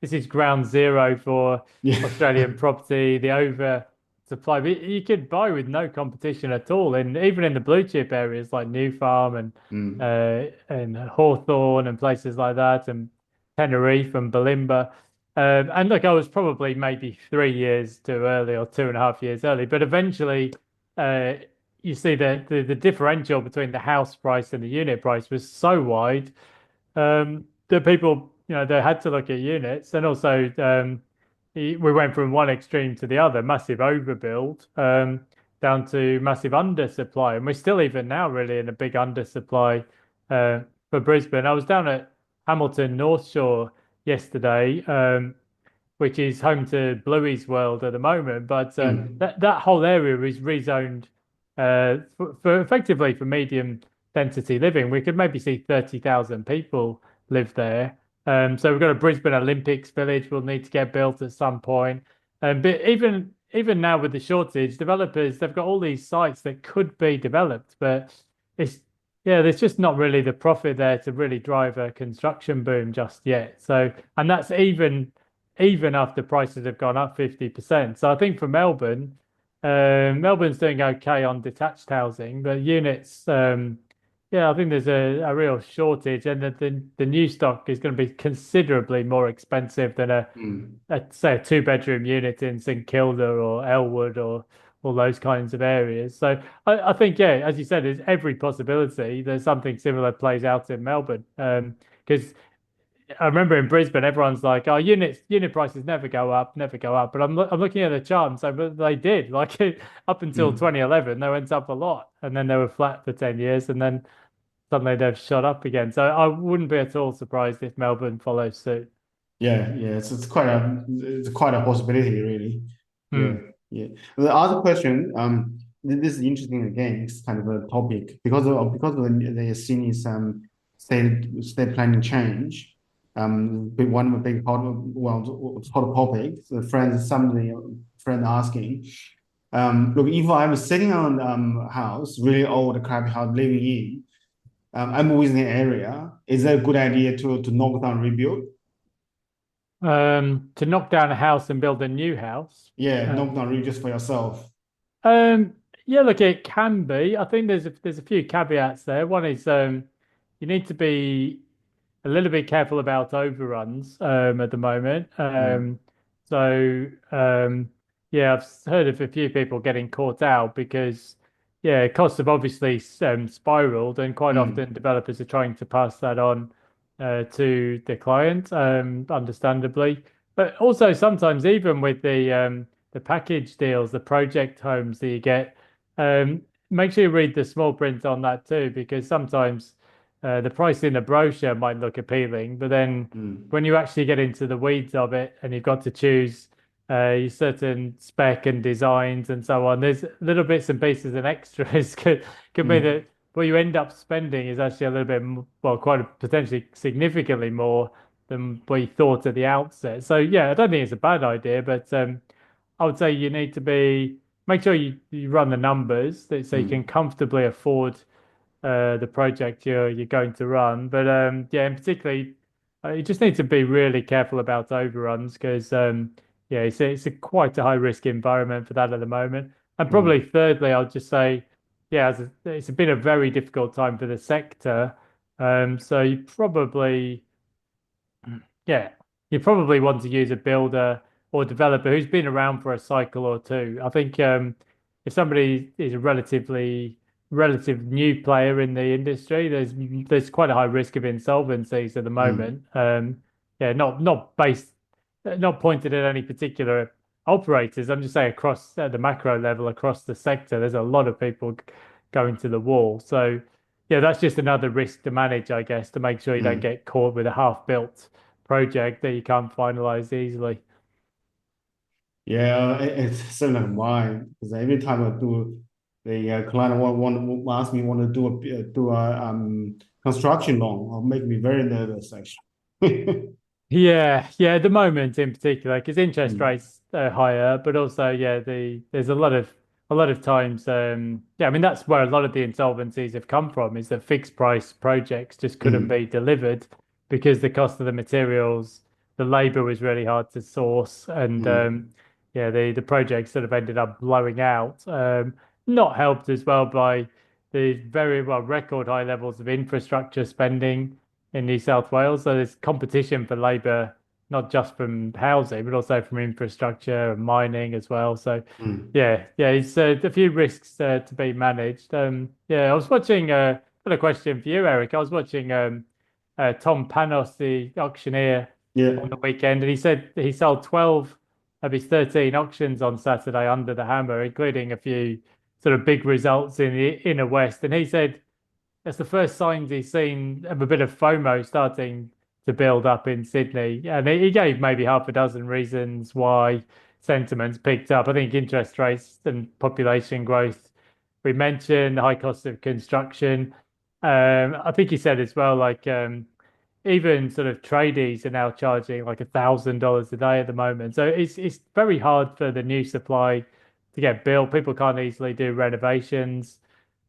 this is ground zero for Yeah. Australian property, the oversupply. But you could buy with no competition at all, and even in the blue chip areas like New Farm Mm, and Hawthorne and places like that, and Tenerife and Balimba. And look, I was probably maybe 3 years too early or 2.5 years early, but eventually, uh, you see the differential between the house price and the unit price was so wide that people, they had to look at units, and also we went from one extreme to the other, massive overbuild, down to massive undersupply, and we're still even now really in a big undersupply for Brisbane. I was down at Hamilton North Shore yesterday, which is home to Bluey's World at the moment. But mm, that whole area is rezoned for effectively for medium density living. We could maybe see 30,000 people live there. So we've got a Brisbane Olympics Village will need to get built at some point. But even now with the shortage, developers they've got all these sites that could be developed, but it's yeah, there's just not really the profit there to really drive a construction boom just yet. So, and that's even after prices have gone up 50%. So I think for Melbourne, Melbourne's doing okay on detached housing, but units, yeah, I think there's a real shortage, and the new stock is going to be considerably more expensive than mm. say a two-bedroom unit in St Kilda or Elwood or all those kinds of areas. So I think, yeah, as you said, there's every possibility that something similar plays out in Melbourne. Because I remember in Brisbane, everyone's like, "Oh, unit prices never go up, never go up." But I'm looking at the chart and so but they did. Like up until Mm. 2011, they went up a lot, and then they were flat for 10 years, and then suddenly they've shot up again. So I wouldn't be at all surprised if Melbourne follows suit. Yeah, yeah, it's quite a possibility, really. Yeah, Hmm. yeah. The other question, this is interesting again. It's kind of a topic because of the Sydney's state planning change. One of the big hot topics. Some of the friend asking, look, if I'm sitting on house, really old, crappy house, living in, I'm within the area. Is it a good idea to knock down, rebuild? To knock down a house and build a new house. Yeah, Uh, not really just for yourself. Um, yeah, look, it can be. I think there's a few caveats there. One is you need to be a little bit careful about overruns at the moment. Mm, So yeah, I've heard of a few people getting caught out because yeah, costs have obviously spiraled, and quite mm, often developers are trying to pass that on to the client, understandably. But also sometimes even with the package deals, the project homes that you get, make sure you read the small print on that too, because sometimes the price in the brochure might look appealing, but then mm, when you actually get into the weeds of it and you've got to choose your certain spec and designs and so on, there's little bits and pieces and extras could be mm, that what you end up spending is actually a little bit, well, potentially significantly more than what you thought at the outset. So yeah, I don't think it's a bad idea, but I would say you need to make sure you run the numbers so you can mm, comfortably afford the project you're going to run. But yeah, in particularly, you just need to be really careful about overruns because yeah, it's a quite a high risk environment for that at the moment. And probably mm, thirdly, I'll just say, yeah, it's been a very difficult time for the sector. So you probably Yeah, you probably want to use a builder or developer who's been around for a cycle or two. I think if somebody is a relative new player in the industry, there's quite a high risk of insolvencies at the Mm, moment. Yeah, not pointed at any particular operators. I'm just saying across at the macro level, across the sector, there's a lot of people going to the wall. So yeah, that's just another risk to manage, I guess, to make sure you don't mm. get caught with a half-built project that you can't finalize easily. Yeah, it's similar to mine because every time I do, the client want ask me want to do a construction loan, or make me very nervous actually. Yeah, yeah, at the moment in particular, because interest Mm, rates are higher, but also yeah, there's a lot of times yeah, I mean that's where a lot of the insolvencies have come from is that fixed price projects just couldn't mm, be delivered because the cost of the materials, the labor was really hard to source, and mm, yeah, the projects sort of ended up blowing out. Not helped as well by the very well record high levels of infrastructure spending in New South Wales. So there's competition for labour, not just from housing, but also from infrastructure and mining as well. So mm. yeah, it's a few risks to be managed. Yeah, I was watching. Got a question for you, Eric. I was watching Tom Panos, the auctioneer, on Yeah. the weekend, and he said he sold 12 of his 13 auctions on Saturday under the hammer, including a few sort of big results in the inner west. And he said that's the first signs he's seen of a bit of FOMO starting to build up in Sydney. And he gave maybe half a dozen reasons why sentiment's picked up. I think interest rates and population growth, we mentioned, the high cost of construction. I think he said as well, like even sort of tradies are now charging like $1,000 a day at the moment. So it's very hard for the new supply to get built. People can't easily do renovations,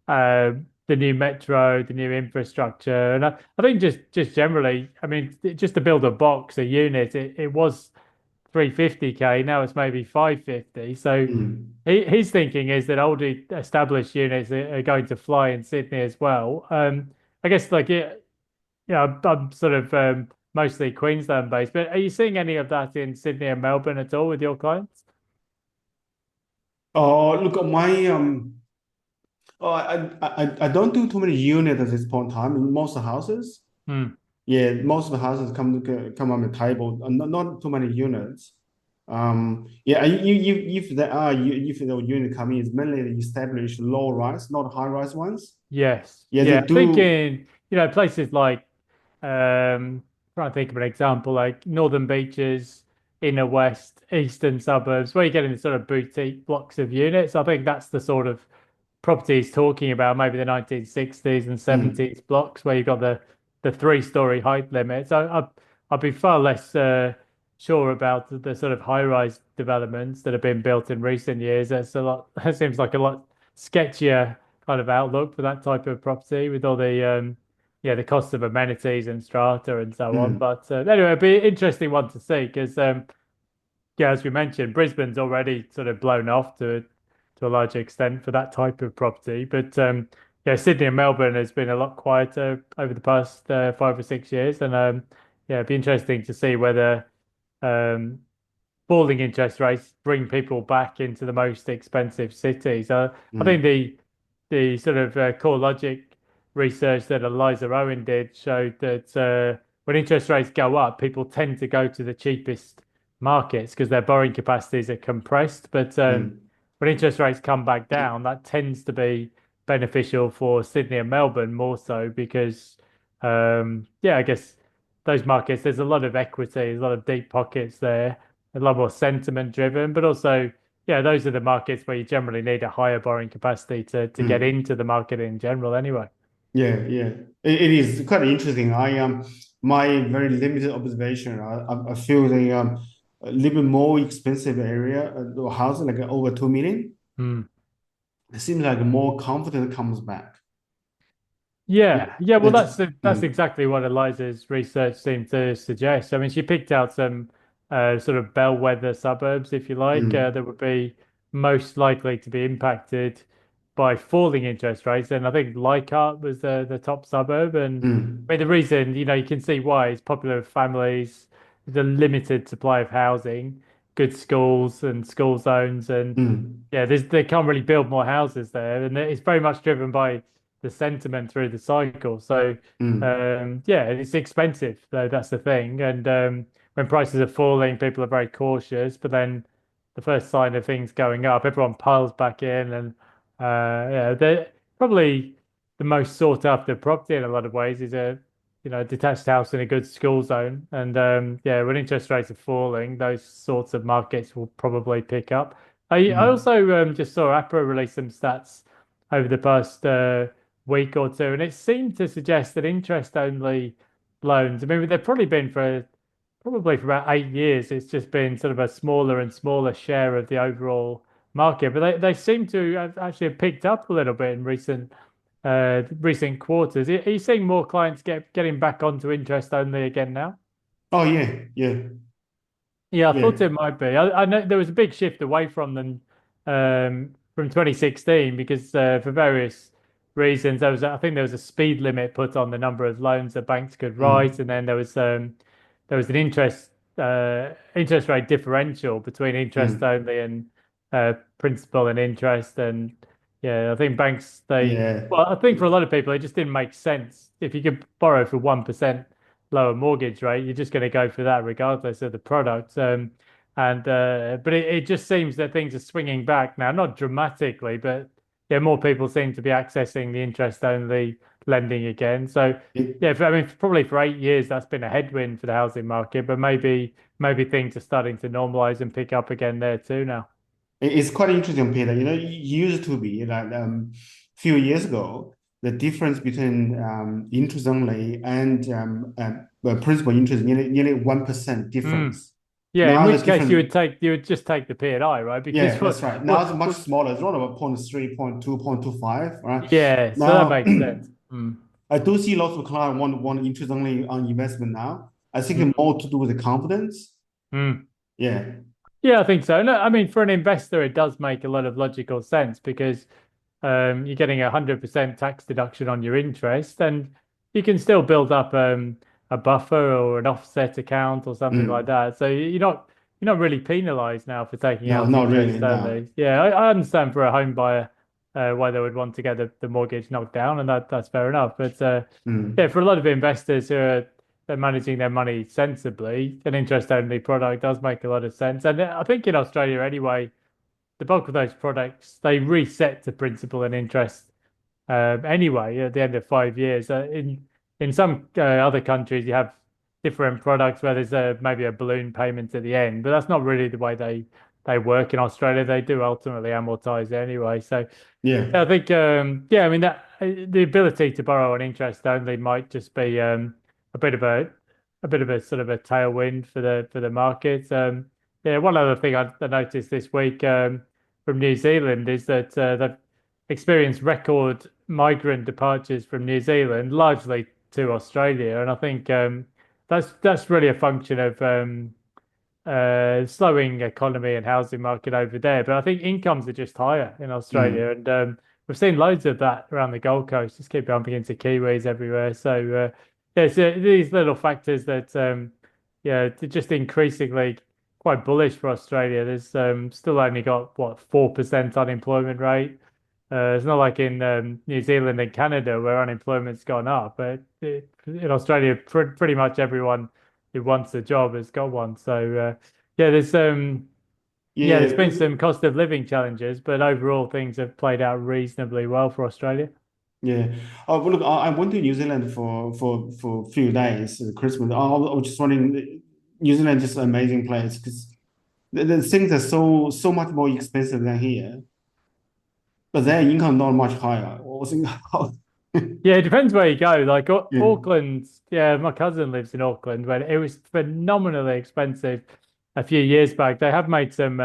the new metro, the new infrastructure, and I think just generally, I mean, just to build a box, a unit, it was 350K. Now it's maybe 550. So Mm. his thinking is that older established units are going to fly in Sydney as well. I guess like it, I'm sort of mostly Queensland based, but are you seeing any of that in Sydney and Melbourne at all with your clients? Oh, look, I don't do too many units at this point in time in most houses. Hmm. Yeah, most of the houses come on the table, not too many units. Yeah, if there are if the unit coming, it's mainly the established low rise, not high rise ones. Yes. Yeah, they Yeah. I think do. in, places like trying to think of an example, like Northern Beaches, inner west, eastern suburbs, where you get into sort of boutique blocks of units. I think that's the sort of properties talking about maybe the 1960s and Mm, 70s blocks where you've got the three-story height limit. So I'd be far less sure about the sort of high-rise developments that have been built in recent years. That's a lot. That seems like a lot sketchier kind of outlook for that type of property with all the yeah, the cost of amenities and strata and so on. mm, But anyway, it'd be an interesting one to see because yeah, as we mentioned, Brisbane's already sort of blown off to a large extent for that type of property. But yeah, Sydney and Melbourne has been a lot quieter over the past 5 or 6 years, and yeah, it'd be interesting to see whether um, falling interest rates bring people back into the most expensive cities. I think mm, the sort of core logic research that Eliza Owen did showed that when interest rates go up, people tend to go to the cheapest markets because their borrowing capacities are compressed. But mm, when interest rates come back down, that tends to be beneficial for Sydney and Melbourne more so because yeah, I guess those markets, there's a lot of equity, there's a lot of deep pockets there, a lot more sentiment driven, but also, yeah, those are the markets where you generally need a higher borrowing capacity to get mm. into the market in general anyway. Yeah, yeah. It is quite interesting. My very limited observation. I feel the a little bit more expensive area, the house like over 2 million. Hmm. It seems like more confidence comes back. Yeah, Yeah. Well, that's that's exactly what Eliza's research seemed to suggest. I mean, she picked out some sort of bellwether suburbs, if you like, mm, that would be most likely to be impacted by falling interest rates. And I think Leichhardt was the top suburb. And mm, I mean, the reason, you can see why it's popular with families. there's a limited supply of housing, good schools and school zones, and Mm, yeah, they can't really build more houses there, and it's very much driven by the sentiment through the cycle. So mm. yeah, it's expensive though. That's the thing, and when prices are falling, people are very cautious. But then the first sign of things going up, everyone piles back in, and yeah, they're probably the most sought after property in a lot of ways is a detached house in a good school zone. And yeah, when interest rates are falling, those sorts of markets will probably pick up. I Mm. also just saw APRA release some stats over the past week or two, and it seemed to suggest that interest only loans. I mean, they've probably for about 8 years. It's just been sort of a smaller and smaller share of the overall market, but they seem to have actually have picked up a little bit in recent quarters. Are you seeing more clients getting back onto interest only again now? Oh yeah, yeah, Yeah, I thought yeah. it might be. I know there was a big shift away from them from 2016 because for various reasons I think there was a speed limit put on the number of loans that banks could write, Mm, and then there was an interest rate differential between interest mm. only and principal and interest, and yeah, I think banks Yeah. I think for a lot of people it just didn't make sense if you could borrow for 1% lower mortgage rate, you're just going to go for that regardless of the product. And but it just seems that things are swinging back now, not dramatically, but yeah, more people seem to be accessing the interest only lending again. So It, yeah, I mean, probably for 8 years that's been a headwind for the housing market, but maybe things are starting to normalize and pick up again there too now. it's quite interesting, Peter. It used to be like few years ago, the difference between interest only and principal interest nearly 1% Mm. difference. Yeah, in Now the which case difference, you would just take the P&I, right? Because yeah, that's right. Now it's much what smaller. It's around about 0.3, 0.2, 0.25, right? yeah, so that Now makes sense. Mm. I do see lots of clients want interest only on investment now. I think Mm. more to do with the confidence. Mm. Yeah. Yeah, I think so. No, I mean, for an investor, it does make a lot of logical sense because you're getting 100% tax deduction on your interest, and you can still build up a buffer or an offset account or something like Mm. that. So you're not really penalized now for taking No, out not really. interest No. only. Yeah, I understand for a home buyer why they would want to get the mortgage knocked down, and that's fair enough. But yeah, Mm. for a lot of investors who are they're managing their money sensibly, an interest-only product does make a lot of sense. And I think in Australia anyway, the bulk of those products they reset to principal and interest anyway at the end of 5 years. In some other countries, you have different products where there's maybe a balloon payment at the end, but that's not really the way they work in Australia. They do ultimately amortize anyway. So Yeah. yeah, I think yeah, I mean that the ability to borrow on interest only might just be a bit of a sort of a tailwind for the market. Yeah, one other thing I noticed this week from New Zealand is that they've experienced record migrant departures from New Zealand, largely to Australia, and I think that's really a function of slowing economy and housing market over there. But I think incomes are just higher in Australia, Mm. and we've seen loads of that around the Gold Coast. Just keep bumping into Kiwis everywhere. So yeah, so these little factors that yeah, they're just increasingly quite bullish for Australia. There's still only got what 4% unemployment rate. It's not like in New Zealand and Canada where unemployment's gone up, but in Australia, pretty much everyone who wants a job has got one. So yeah, there's Yeah. been some cost of living challenges, but overall things have played out reasonably well for Australia. Yeah. Oh, but look, I went to New Zealand for a few days at Christmas. I was just wondering, New Zealand is just an amazing place because the things are so much more expensive than here, but their income not much higher. I was thinking, how? Yeah, it depends where you go. Like Yeah. Auckland, yeah, my cousin lives in Auckland, but it was phenomenally expensive a few years back. They have made some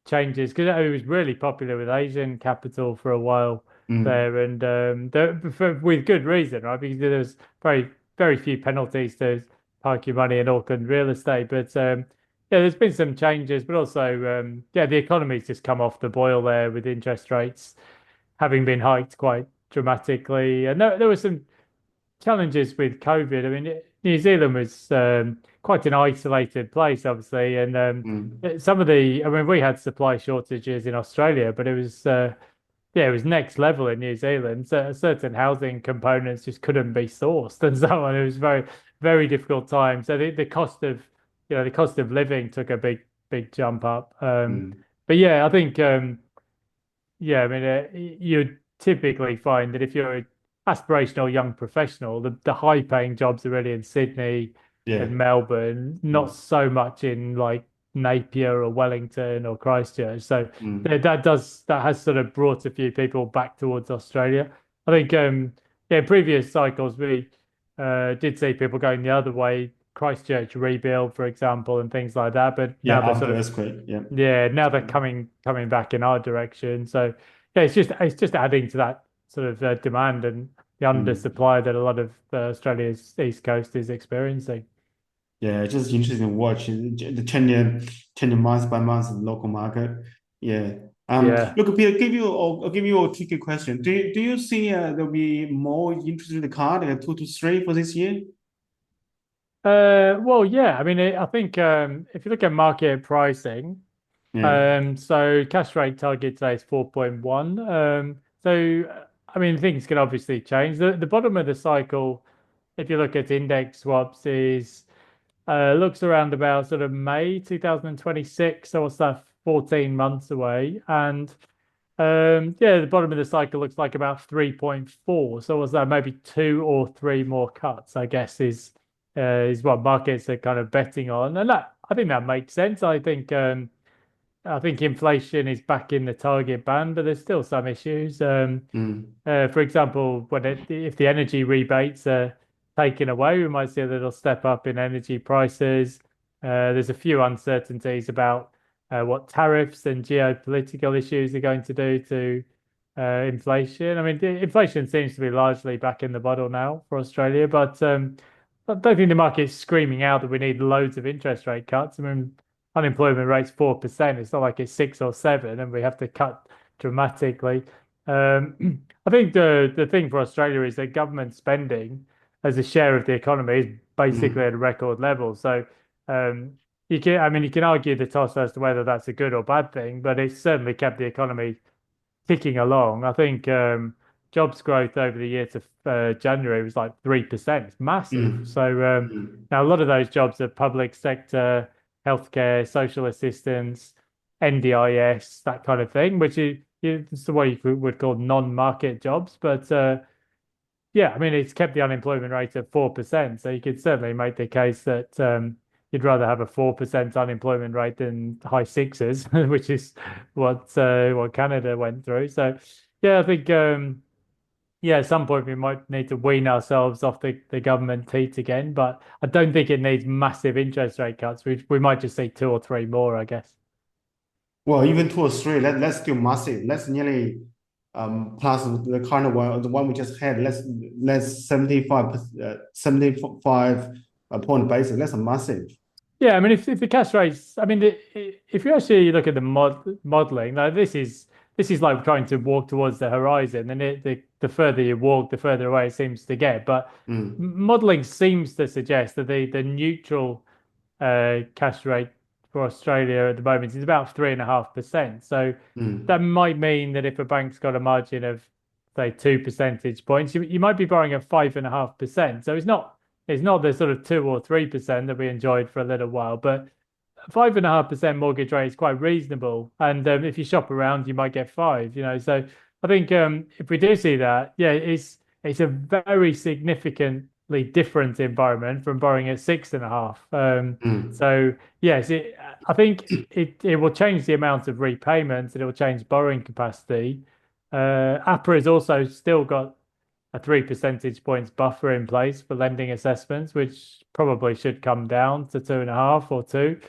changes because it was really popular with Asian capital for a while Mm. there, and with good reason, right? Because there was very few penalties to park your money in Auckland real estate. But yeah, there's been some changes, but also yeah, the economy's just come off the boil there with interest rates having been hiked quite dramatically, and there was some. challenges with COVID. I mean, New Zealand was quite an isolated place, obviously, and Mm, some of the, I mean, we had supply shortages in Australia, but it was yeah, it was next level in New Zealand. So certain housing components just couldn't be sourced and so on. It was very difficult time. So the cost of, the cost of living took a big jump up. mm, But yeah, I think yeah, I mean, you typically find that if you're an aspirational young professional, the high paying jobs are really in Sydney yeah. and Melbourne, not Mm, so much in like Napier or Wellington or Christchurch. So mm, that has sort of brought a few people back towards Australia. I think yeah, previous cycles we did see people going the other way, Christchurch rebuild, for example, and things like that. But yeah, now they're sort after of earthquake, yeah. yeah, now they're coming back in our direction. So yeah, it's just adding to that sort of demand and the Mm. undersupply that a lot of Australia's east coast is experiencing. Yeah, it's just interesting to watch the 10 year month by month local market. Yeah. Yeah. Look, Peter, I'll give you a tricky question. Do you see there'll be more interest in the car, like 2 to 3 for this year? Well, yeah. I mean, I think if you look at market pricing, Yeah. so cash rate target today is 4.1. I mean, things can obviously change. The bottom of the cycle, if you look at index swaps, is looks around about sort of May 2026. So what's that? 14 months away. And yeah, the bottom of the cycle looks like about 3.4. So what's that? Maybe two or three more cuts, I guess, is what markets are kind of betting on. And that I think that makes sense. I think inflation is back in the target band, but there's still some issues. Mm, For example, if the energy rebates are taken away, we might see a little step up in energy prices. There's a few uncertainties about what tariffs and geopolitical issues are going to do to inflation. I mean, inflation seems to be largely back in the bottle now for Australia, but I don't think the market's screaming out that we need loads of interest rate cuts. I mean, unemployment rate's 4%. It's not like it's 6 or 7, and we have to cut dramatically. I think the thing for Australia is that government spending as a share of the economy is basically mm, at a record level. So um, I mean, you can argue the toss as to whether that's a good or bad thing, but it's certainly kept the economy ticking along. I think jobs growth over the year to January was like 3%. It's massive. mm, So mm, now a lot of those jobs are public sector, healthcare, social assistance, NDIS, that kind of thing, which is the way would call non-market jobs. But yeah, I mean, it's kept the unemployment rate at 4%. So you could certainly make the case that you'd rather have a 4% unemployment rate than high sixes, which is what Canada went through. So yeah, I think yeah, at some point we might need to wean ourselves off the government teat again, but I don't think it needs massive interest rate cuts. We might just see two or three more, I guess. Well, even 2 or 3, let's do massive. Let's nearly plus the current one, the one we just had. Let's 75 point basis. That's a massive. Yeah, I mean, if the cash rates, I mean, if you actually look at the modeling, like this is like trying to walk towards the horizon, and the further you walk, the further away it seems to get. But Mm, modeling seems to suggest that the neutral cash rate for Australia at the moment is about 3.5%. So that mm, might mean that if a bank's got a margin of say 2 percentage points, you might be borrowing at 5.5%. So it's not the sort of 2 or 3% that we enjoyed for a little while, but 5.5% mortgage rate is quite reasonable. And if you shop around, you might get five. So I think if we do see that, yeah, it's a very significantly different environment from borrowing at 6.5. mm, So yes, I think it will change the amount of repayments and it will change borrowing capacity. APRA has also still got a 3 percentage points buffer in place for lending assessments, which probably should come down to 2.5 or 2.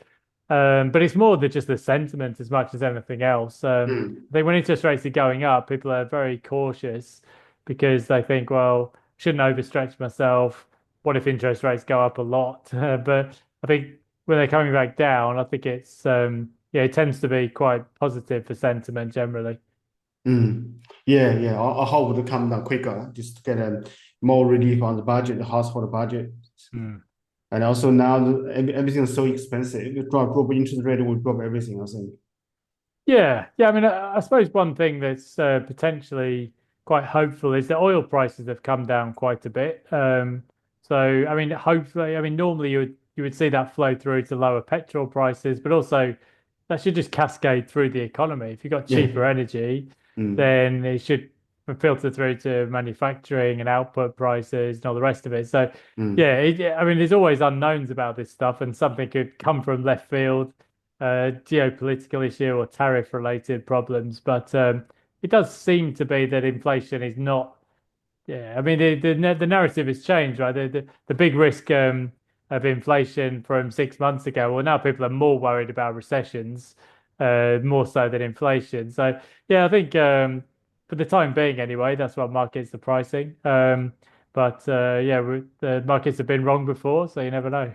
But it's more than just the sentiment as much as anything else. mm. I think when interest rates are going up, people are very cautious because they think, well, shouldn't overstretch myself. What if interest rates go up a lot? But I think when they're coming back down, I think it's yeah, it tends to be quite positive for sentiment generally. Mm. Yeah, yeah. I hope to come down quicker, just to get a more relief on the budget, the household budget. Mm. And also now everything is so expensive. If you drop interest rate, will drop everything, I think. Yeah, yeah. I mean, I suppose one thing that's potentially quite hopeful is that oil prices have come down quite a bit. So, I mean, hopefully, I mean, normally you would see that flow through to lower petrol prices, but also that should just cascade through the economy. If you've got Yeah. cheaper energy, Mm. then it should filter through to manufacturing and output prices and all the rest of it. So, Mm. yeah, I mean, there's always unknowns about this stuff, and something could come from left field, geopolitical issue or tariff related problems. But it does seem to be that inflation is not. Yeah, I mean the narrative has changed, right? The big risk of inflation from 6 months ago. Well, now people are more worried about recessions, more so than inflation. So yeah, I think for the time being, anyway, that's what markets are pricing. But yeah, the markets have been wrong before, so you never know.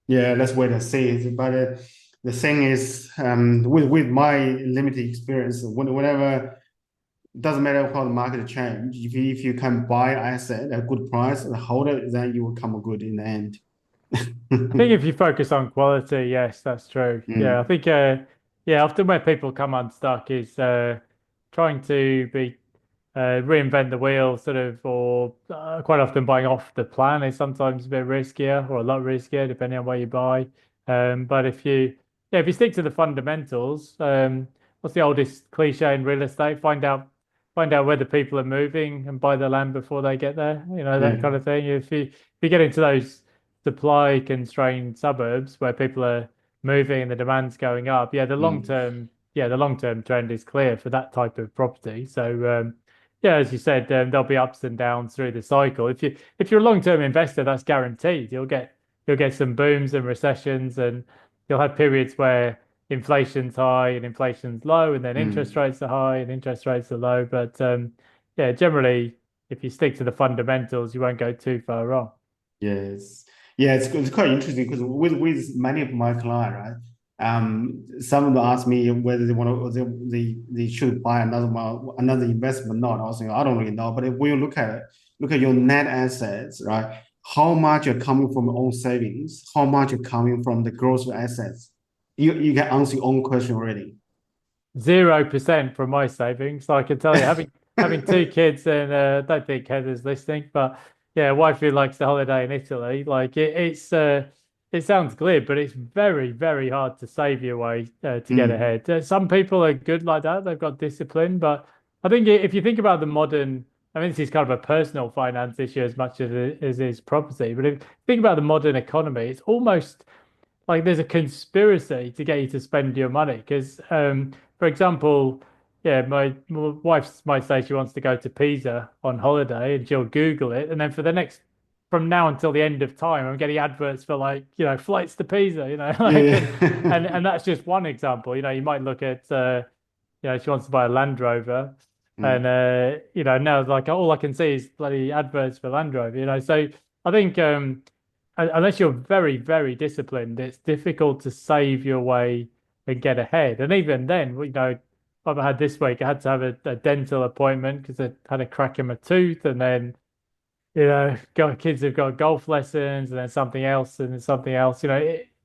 Yeah, let's wait and see. But the thing is, with my limited experience, whenever it doesn't matter how the market change, if you can buy asset at a good price and hold it, then you will come good in the end. I think if you focus on quality, yes, that's true. Yeah, I Mm, think yeah, often where people come unstuck is trying to be reinvent the wheel, sort of, or quite often buying off the plan is sometimes a bit riskier or a lot riskier, depending on where you buy. But yeah, if you stick to the fundamentals, what's the oldest cliche in real estate? Find out where the people are moving and buy the land before they get there. You know, that yeah. kind of thing. If you get into those supply constrained suburbs where people are moving and the demand's going up, Mm, the long term trend is clear for that type of property. So yeah, as you said, there'll be ups and downs through the cycle. If you're a long-term investor, that's guaranteed. You'll get some booms and recessions, and you'll have periods where inflation's high and inflation's low, and then interest mm. rates are high and interest rates are low. But yeah, generally, if you stick to the fundamentals, you won't go too far wrong. Yes. Yeah, it's quite interesting because with many of my clients, right? Some of them ask me whether they want to they should buy another investment or not. I was saying I don't really know, but if we look at your net assets, right? How much are coming from your own savings? How much are coming from the growth of assets? You can answer your own question already. 0% from my savings. So I can tell you, having two kids, and I don't think Heather's listening, but yeah, wife who likes to holiday in Italy. Like it sounds glib, but it's very, very hard to save your way to get Mm, ahead. Some people are good like that; they've got discipline. But I think if you think about the modern, I mean, this is kind of a personal finance issue as much as it is property. But if you think about the modern economy, it's almost like there's a conspiracy to get you to spend your money because for example, yeah, my wife might say she wants to go to Pisa on holiday and she'll Google it, and then from now until the end of time, I'm getting adverts for, like, flights to Pisa, like, yeah. and that's just one example. You might look at she wants to buy a Land Rover, and Mm, now, like, all I can see is bloody adverts for Land Rover. So I think unless you're very, very disciplined, it's difficult to save your way and get ahead. And even then, I've had this week, I had to have a dental appointment because I had a crack in my tooth, and then got kids have got golf lessons, and then something else, and then something else.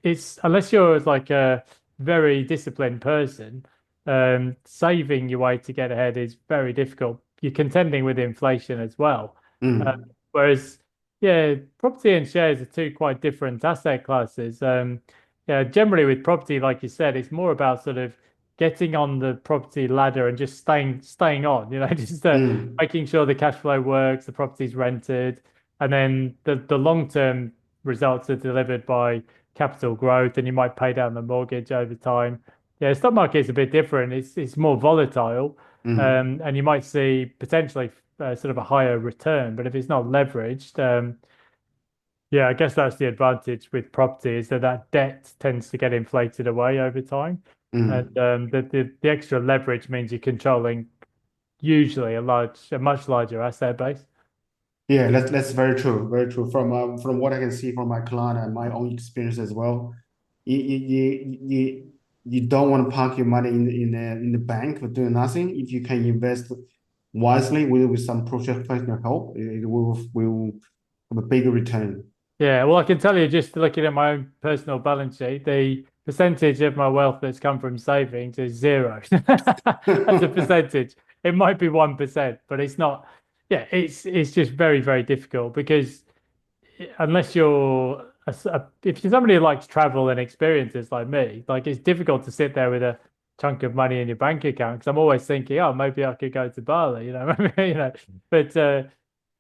It's unless you're like a very disciplined person, saving your way to get ahead is very difficult. You're contending with inflation as well. Uh, mm, Whereas, yeah, property and shares are two quite different asset classes. Yeah, generally with property, like you said, it's more about sort of getting on the property ladder and just staying on. Just mm, making sure the cash flow works, the property's rented, and then the long term results are delivered by capital growth, and you might pay down the mortgage over time. Yeah, stock market is a bit different. It's more volatile, mm, and you might see potentially sort of a higher return. But if it's not leveraged, yeah, I guess that's the advantage with property is that debt tends to get inflated away over time, and mm. the extra leverage means you're controlling usually a much larger asset base. Yeah, that's very true. Very true. From what I can see from my client and my own experience as well. You you don't want to park your money in the bank for doing nothing. If you can invest wisely with some professional help, it will have a bigger return. Yeah, well, I can tell you just looking at my own personal balance sheet, the percentage of my wealth that's come from savings is zero as a percentage. It might be 1%, but it's not. Yeah, it's just very, very difficult because unless you're if you're somebody who likes travel and experiences like me, like it's difficult to sit there with a chunk of money in your bank account because I'm always thinking, oh, maybe I could go to Bali, maybe, But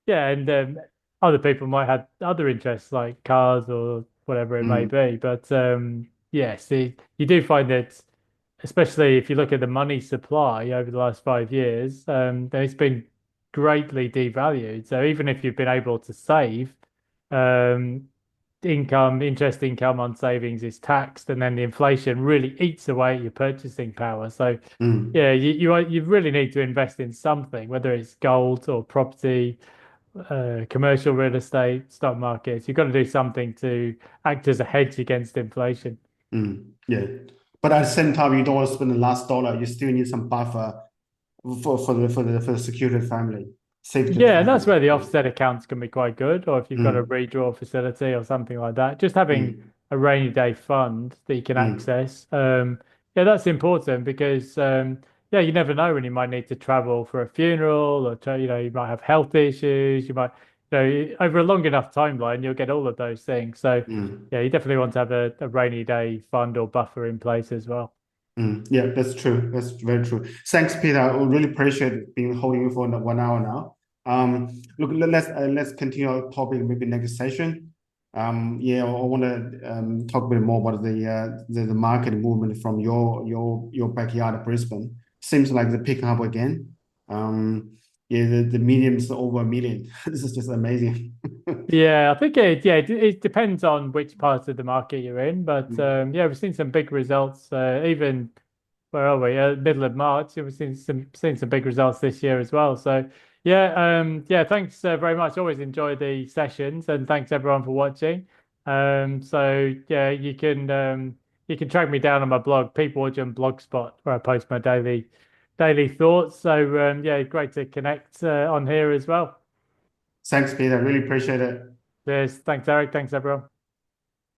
yeah, and other people might have other interests like cars or whatever it may Mm, be. But yes, you do find that, especially if you look at the money supply over the last 5 years, then it's been greatly devalued. So even if you've been able to save, um, interest income on savings is taxed, and then the inflation really eats away at your purchasing power. So mm, yeah, you really need to invest in something, whether it's gold or property, commercial real estate, stock markets. You've got to do something to act as a hedge against inflation. yeah. But at the same time, you don't want to spend the last dollar. You still need some buffer for the security family, safety of the Yeah, and that's family. where the Yeah. offset accounts can be quite good, or if you've got a Mm, redraw facility or something like that. Just having mm, a rainy day fund that you can mm, access. Yeah, that's important because yeah, you never know when you might need to travel for a funeral, or you might have health issues. You might, over a long enough timeline, you'll get all of those things. So mm. yeah, you definitely want to have a rainy day fund or buffer in place as well. Yeah, that's true. That's very true. Thanks, Peter. I really appreciate being holding you for 1 hour now. Look, let's continue our topic maybe next session. Yeah, I want to talk a bit more about the market movement from your backyard, Brisbane. Seems like they're picking up again. Yeah, the medium's over a million. This is just amazing. Yeah, I think it depends on which part of the market you're in, but yeah, we've seen some big results. Even where are we? Middle of March, we've seen some big results this year as well. So yeah, thanks very much. Always enjoy the sessions, and thanks everyone for watching. So yeah, you can track me down on my blog, Pete Warden Blogspot, where I post my daily thoughts. So yeah, great to connect on here as well. Thanks, Peter. Really appreciate it. Cheers. Thanks, Eric. Thanks, everyone.